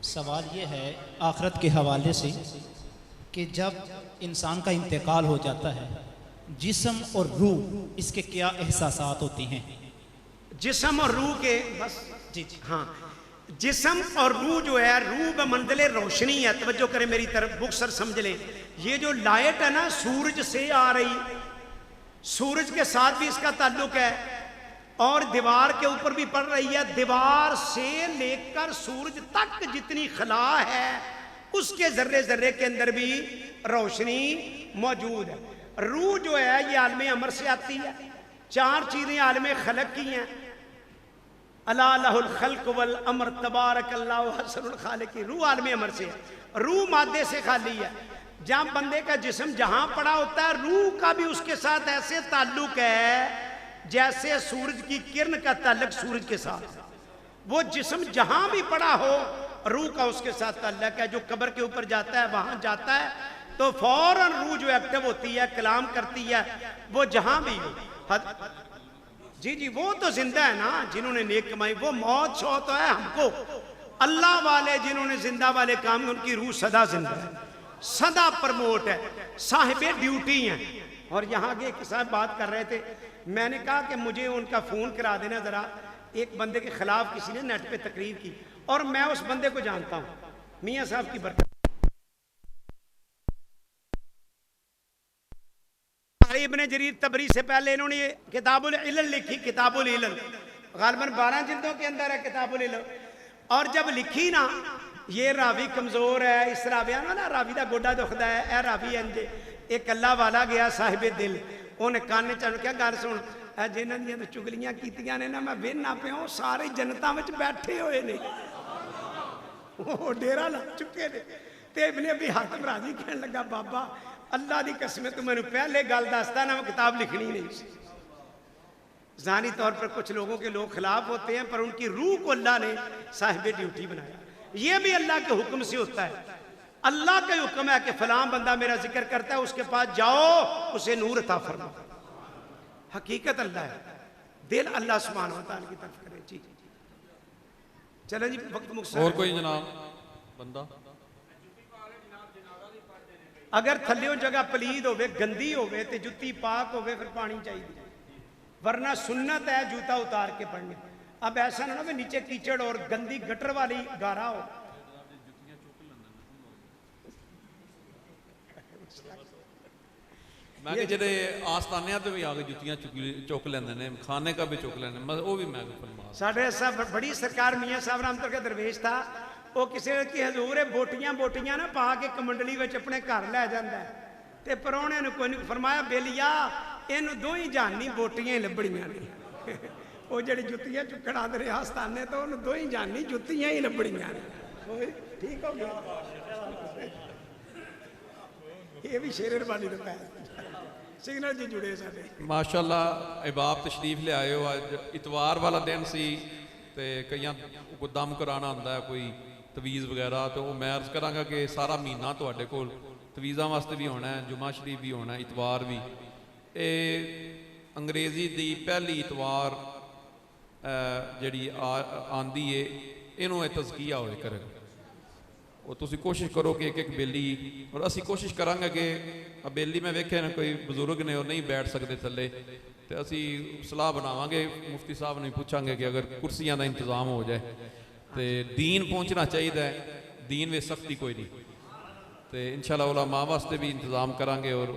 सवाल ये है आखिरत के हवाले से कि जब इंसान का इंतकाल हो जाता है, जिस्म और रूह इसके क्या एहसासात होते हैं? जिस्म और रूह के बस जी हाँ, जिस्म और रूह जो है, रूह बमंदले रोशनी है। तवज्जो करें मेरी तरफ, बुक सर समझ लें। ये जो लाइट है ना सूरज से आ रही, सूरज के साथ भी इसका ताल्लुक है, और दीवार के ऊपर भी पड़ रही है। दीवार से लेकर सूरज तक जितनी खला है उसके जर्रे जर्रे के अंदर भी रोशनी मौजूद है। रूह जो है ये आलमे अमर से आती है। 4 चीजें आलमे खलक की हैं, अला लहुल खल्क वल अमर तबारकल्लाहु हसनुल खालिकी। रूह आलमे अमर से है, रूह मादे से खाली है। जहां बंदे का जिस्म जहां पड़ा होता है, रूह का भी उसके साथ ऐसे ताल्लुक है जैसे सूरज की किरण का ताल्लुक सूरज के साथ। वो जिस्म जहां भी पड़ा हो, रूह का उसके साथ ताल्लुक है। जो कब्र के ऊपर जाता है, वहां जाता है तो फौरन रूह जो एक्टिव होती है, कलाम करती है, वो जहां भी हो। जी जी, वो तो जिंदा है ना जिन्होंने नेक कमाई, वो मौत शौ तो है हमको। अल्लाह वाले जिन्होंने जिंदा वाले काम, उनकी रूह सदा जिंदा है, सदा प्रमोट है, साहिबे ड्यूटी हैं। और यहाँ के एक साहब बात कर रहे थे, मैंने कहा कि मुझे उनका फ़ोन करा देना ज़रा, एक बंदे के खिलाफ किसी ने नेट पे तकरीर की और मैं उस बंदे को जानता हूँ, मियाँ साहब की बरकत। इब्ने जरीर तबरी से पहले इन्होंने ये किताबुल इल्ल लिखी, किताबुल इल्ल गालिबन 12 जिल्दों के अंदर है किताबुल इल्ल। और जब लिखी ना, ये रावी कमजोर है, इस राविया ना रावी का गोडा दुखता है, ए रावी इंज, एक अल्लाह वाला गया साहिबे दिल, उन्हें कान चन क्या गल सुन, जिन्हों दी चुगलियां कीतियां ने ना, मैं वेहना पिया, वो सारे जनता में बैठे हुए ने, वो डेरा ला चुके ने। ते इब्ने अबी हातिम राजी कहने लगा, बाबा अल्लाह की कसम तू मैंने पहले गल दसदा ना, मैं किताब लिखनी नहीं सी। ज़ानी तौर पर कुछ लोगों के लोग खिलाफ होते हैं, पर उनकी रूह को अल्लाह ने साहिबे ड्यूटी बनाया। ये भी अल्लाह के हुक्म से होता है। अल्लाह का हुक्म है कि फलां बंदा मेरा जिक्र करता है, उसके पास जाओ, उसे नूर अता फरमा। हकीकत अल्लाह है, दिल अल्लाह सुब्हानहू व तआला की तरफ करे। जी चलो जी, वक्त मुख्तर। और कोई जनाब बंदा अगर थल्लियों जगह पलीद होवे, गंदी होवे ते जुत्ती पाक होवे, फिर पानी चाहिए, वरना सुन्नत है जूता उतार के पढ़ने। अब ऐसा ना हो नीचे कीचड़ और गंदी गटर वाली गारा हो। मैं कि जेडे आस्थानिया तो भी आगे जुतियां चुक लेंदे ने, खाने का भी चुक लेंदे, मैं वो भी मैं फरमा। साढ़े सब बड़ी सरकार मियाँ साहब रामतल का दरवेश था, वो किसी की हजूर है बोटियां बोटियां ना पा के कमंडली में अपने घर लै जाता है, ते परौने ने कोई नहीं फरमाया, बेलिया इन दो ही जानी बोटियां ही लभड़ियां ने। वो जड़ी जुत्तियां चुकण आते रहे आस्थाने, तो उन्हें दो ही जानी जुत्तियां ही लभड़ियां ने। ठीक हो गया, ये भी शेर रबानी तो पै सिग्नल जी जुड़े साडे माशाअल्लाह। अहबाब तशरीफ ले आए हो, अज इतवार वाला दिन सी, ते कईयां को दम कराना होंदा है, कोई तवीज़ वगैरह, तो मैं अर्ज़ करांगा कि सारा महीना तुहाडे कोल तवीज़ां वास्ते भी होना है, जुमा शरीफ भी होना है, इतवार भी। ये अंग्रेज़ी दी पहली इतवार जिहड़ी आंदी है, इनू तज़किया होए करे, वो तुसी कोशिश करो कि एक एक बेली, और असी कोशिश करांगे कि बेली में वेखे ना कोई बजुर्ग ने और नहीं बैठ सकते थले, तो असी सलाह बनावांगे, मुफ्ती साहब ने पूछांगे कि अगर कुर्सियां का इंतजाम हो जाए तो दीन पहुँचना चाहिए, दीन में सख्ती कोई नहीं, तो इंशाअल्लाह उलमा वास्ते भी इंतजाम करांगे और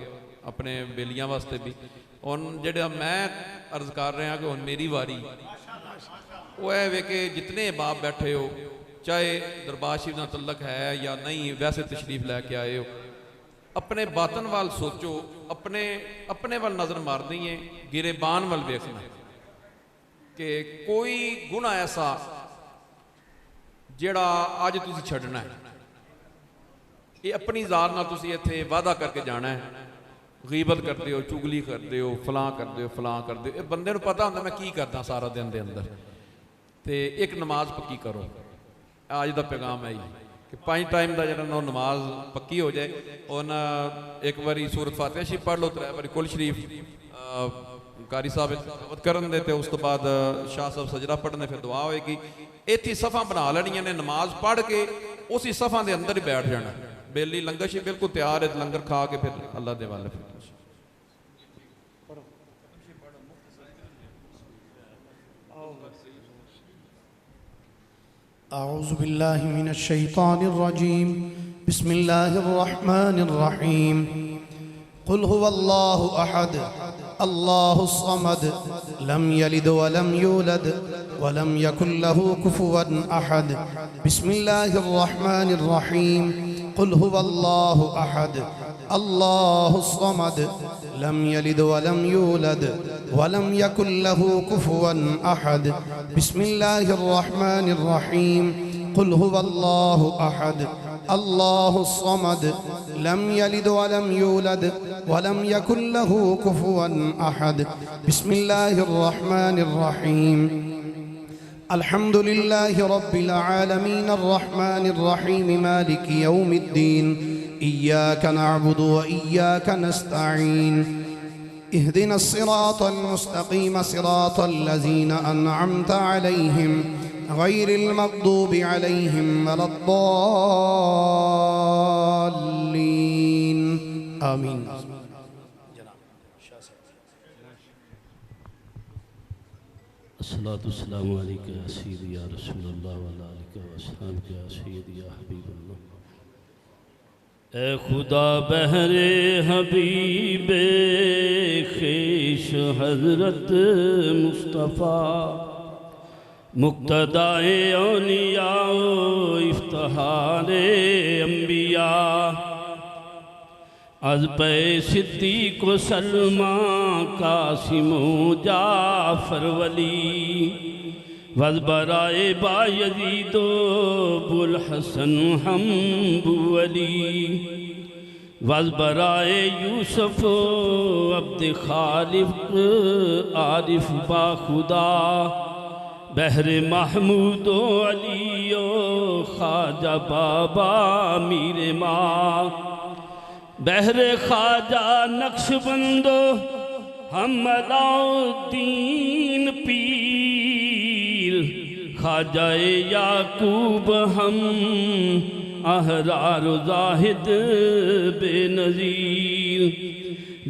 अपने बेलियां वास्ते भी। हुण जिहड़ा मैं अर्ज कर रहा कि हुण मेरी वारी, वो है वे कि जितने बाप बैठे हो, चाहे दरबार शरीफ का तल्लक है या नहीं, वैसे तशरीफ लैके आए हो, अपने बातन वाल सोचो, अपने अपने वाल नज़र मारनी है, गिरेबान वाल देखना कि कोई गुना ऐसा जिहड़ा अज तुसीं छड्डना है, ये अपनी ज़ात नाल तुसीं इत्थे वादा करके जाना है। गीबत करते हो, चुगली करते हो, फलां करते हो, फलां करते हो, बंदे नूं पता होंदा मैं की करदा सारा दिन दे अंदर, ते एक नमाज पक्की करो। आज का पैगाम है कि 5 टाइम का जो नमाज पक्की हो जाए, और एक बारी सूरत फातिहा शरीफ पढ़ लो, 3 बारी कुल शरीफ कारी साहब तिलावत करन दे, ते उस तो बाद शाह साहब सजदा पढ़ने, फिर दुआ होएगी। इत्थे सफ़ा बना लेनियां ने, नमाज पढ़ के उसी सफ़ा के अंदर ही बैठ जाना। बेली लंगर शरीफ बिल्कुल तैयार है, लंगर खा के फिर अल्लाह दे वाले फिर अऊज़ु बिल्लाहि मिनश शैतानिर रजीम, बिस्मिल्लाहिर रहमानिर रहीम। कुल हुवल्लाहु अहद, अल्लाहुस समद, लम यलिद व लम यूलद व लम यकुल लहू कुफुवन अहद। बिस्मिल्लाहिर रहमानिर रहीम। कुल हुवल्लाहु अहद, अल्लाहुस समद, लम यलिद व लम यूलद व लम यकुल लहू कुफुवन अहद। बिस्मिल्लाहिर रहमानिर रहीम। कुल हुवल्लाहु अहद, अल्लाहुस समद, लम यलिद व लम यूलद व लम यकुल लहू कुफुवन अहद। बिस्मिल्लाहिर रहमानिर रहीम। अल्हम्दुलिल्लाहि रब्बिल आलमीन, अर्रहमानिर रहीम, मालिकि यौमिद्दीन, इय्याका नअबुदु व इय्याका नस्तईन, इहदिना सिरातल मुस्तकीम सिरातल लज़ीना अनअमत अलैहिम गैरिल मग़दूबि अलैहिम वलद्दाल्लीन आमीन। अस्सलातुस्सलामु अलैका या सय्यदी या रसूलल्लाह व अला आलिका व अस्हाबिका या सय्यदी या हबीबल्लाह। ए खुदा बहरे हबीबे ख़ुश हज़रत मुस्तफ़ा मुक़्तदाए औलिया इफ्तिहारे अंबिया अज़ पे सिद्दीक़ व सलमा कासिमो जाफ़र वली वज़ बराए बायज़ीदो बुल हसन हम्बु वली वज़ बराए यूसुफ़ अब्द खालिफ़ आरिफ बाखुदा बहरे महमूदो अलियो ख्वाजा बाबा मीरे माँ बहरे ख्वाजा नक्शबंदो हम अलाउद्दीन पीर ख्वाजाए याकूब हम अहरार ज़ाहिद बेनज़ीर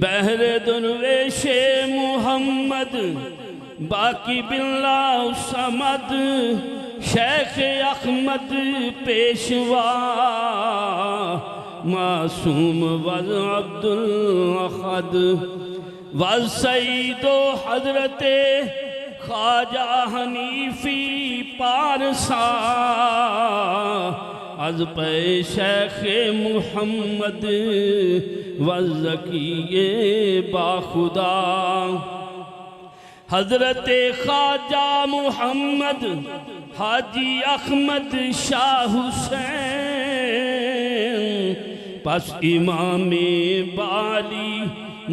बहरे दुर्वेशे मुहम्मद बाकी बिल्ला समद शेख अहमद पेशवा मासूम वज़ अब्दुल अहद वज़ सईदो हज़रते ख्वाजा हनीफ़ी पारसा अज़ पे शेख मुहम्मद वज़ ज़किये बाखुदा हज़रते ख्वाजा मुहम्मद हाजी अहमद शाह हुसैन पस इमामे बाली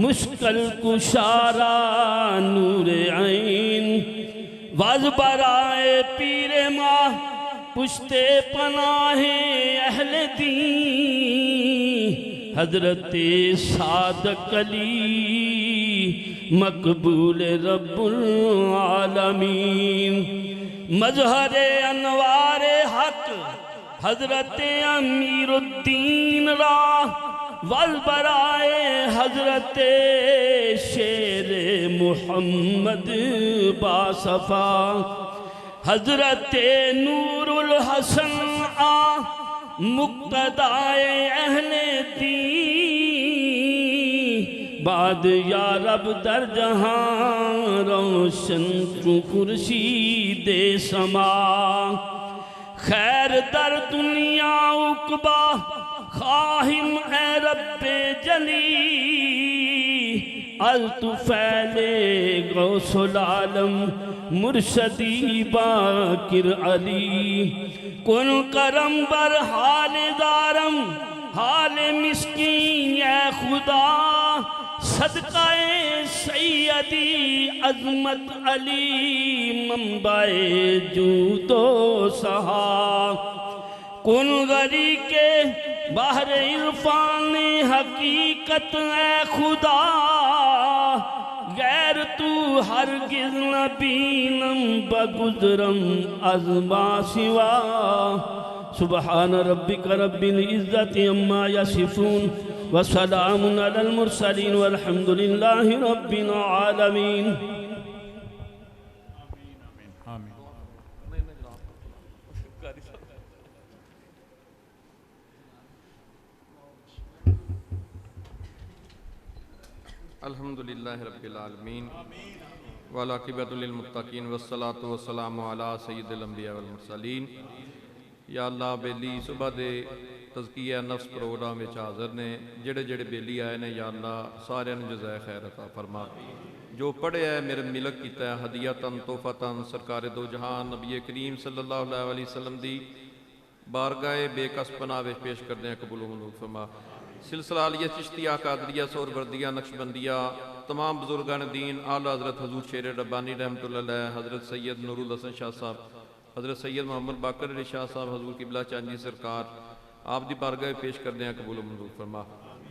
मुश्किल कुशारा नूर ऐन वज़ बराए पीरे माँ पुश्ते पनाहे अहले दीन हज़रते सादक अली मकबूल रब्बुल आलमीन मजहरे अनवारे हक हज़रते अमीरुद्दीन रा वल बराए हज़रते शेरे मुहम्मद बासफ़ा हज़रते नूरुल हसन आ मुक़्तदाए अहले दीन बाद या रब दर जहां रोशन तू खुर्शीद समा खैर दर दुनिया उकबा खाहिम ए रब्बे जली अल तू फैले गौसुल आलम मुर्शदी बाकिर अली कुन करम बर हाल दारम हाल मिस्कीन ए खुदा सदकाए सैयदी अज़मत अली मंबाए जूदो सहा कुन गरी के बाहर इरफान हकीकत ए खुदा गैर तू हरगिज़ न बीनम बगुज़रम अज़मा सिवा सुबहान रब्बिक रब्बिल इज़्ज़ति अम्मा यसिफ़ून व सलामुन अलल मुरसलीन वल्हम्दुलिल्लाहि रब्बिल आलमीन। अल्हम्दुलिल्लाहि रब्बिल आलमीन वल आक़िबतु लिल मुत्तक़ीन वस्सलातु वस्सलामु अला सय्यिदिल अंबिया वल मुरसलीन। या अल्लाह बेली सुबह दे तज़किया नफ्स प्रोग्राम में हाज़र ने जेड़े जेड़े बेली आए ने या अल्लाह सारे जज़ाए खैर अता फरमा। जो पढ़िया है मेरे मिलक किया है हदियतन तोहफतन सरकार दो जहान नबी करीम सल्लल्लाहु अलैहि वसल्लम दी बारगाए बेकस पनाह विच पेश करते हैं कबूल मंजूर फरमा। सिलसिला आलिया चिश्तिया कादरिया सोहरवर्दिया नक्शबंदिया तमाम बुजुर्गान दीन आला हज़रत हजूर शेर रब्बानी रहमतुल्लाह अलैह हज़रत सैयद नूरुल हसन शाह साहब हज़रत सैयद मोहम्मद बाकर अली शाह साहब हजूर किबला चांदी सरकार आप दी बारगाह पेश करते हैं कबूल मंजूर फरमा।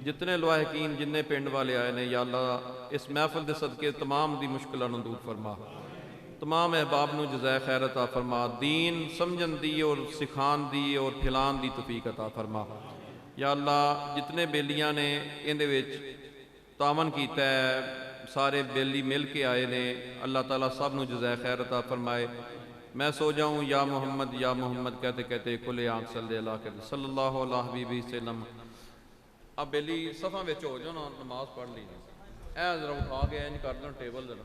जितने लवाहकीन जिन्ने पिंड वाले आए ने या अल्लाह इस महफिल के सदके तमाम दी मुश्किलों नूं दूर फरमा, तमाम अहबाब नूं जज़ाए खैर अता फरमा, दीन समझन दी और सिखान दी और फैलान दी तौफीक अता फरमा। या अल्लाह जितने बेलियां ने इहदे विच तावन कीता है, सारे बेली मिल के आए ने, अल्लाह ताला सब नूं जज़ाए खैर अता फरमाए। मैं सो जाऊँ या मोहम्मद कहते कहते खुले आँख सल्लल्लाहु अलैहि वसल्लम। अब बेली सफ़ा विच हो जाओ ना, नमाज पढ़ ली। ऐ जरा उठा के इंज कर दो टेबल जरा।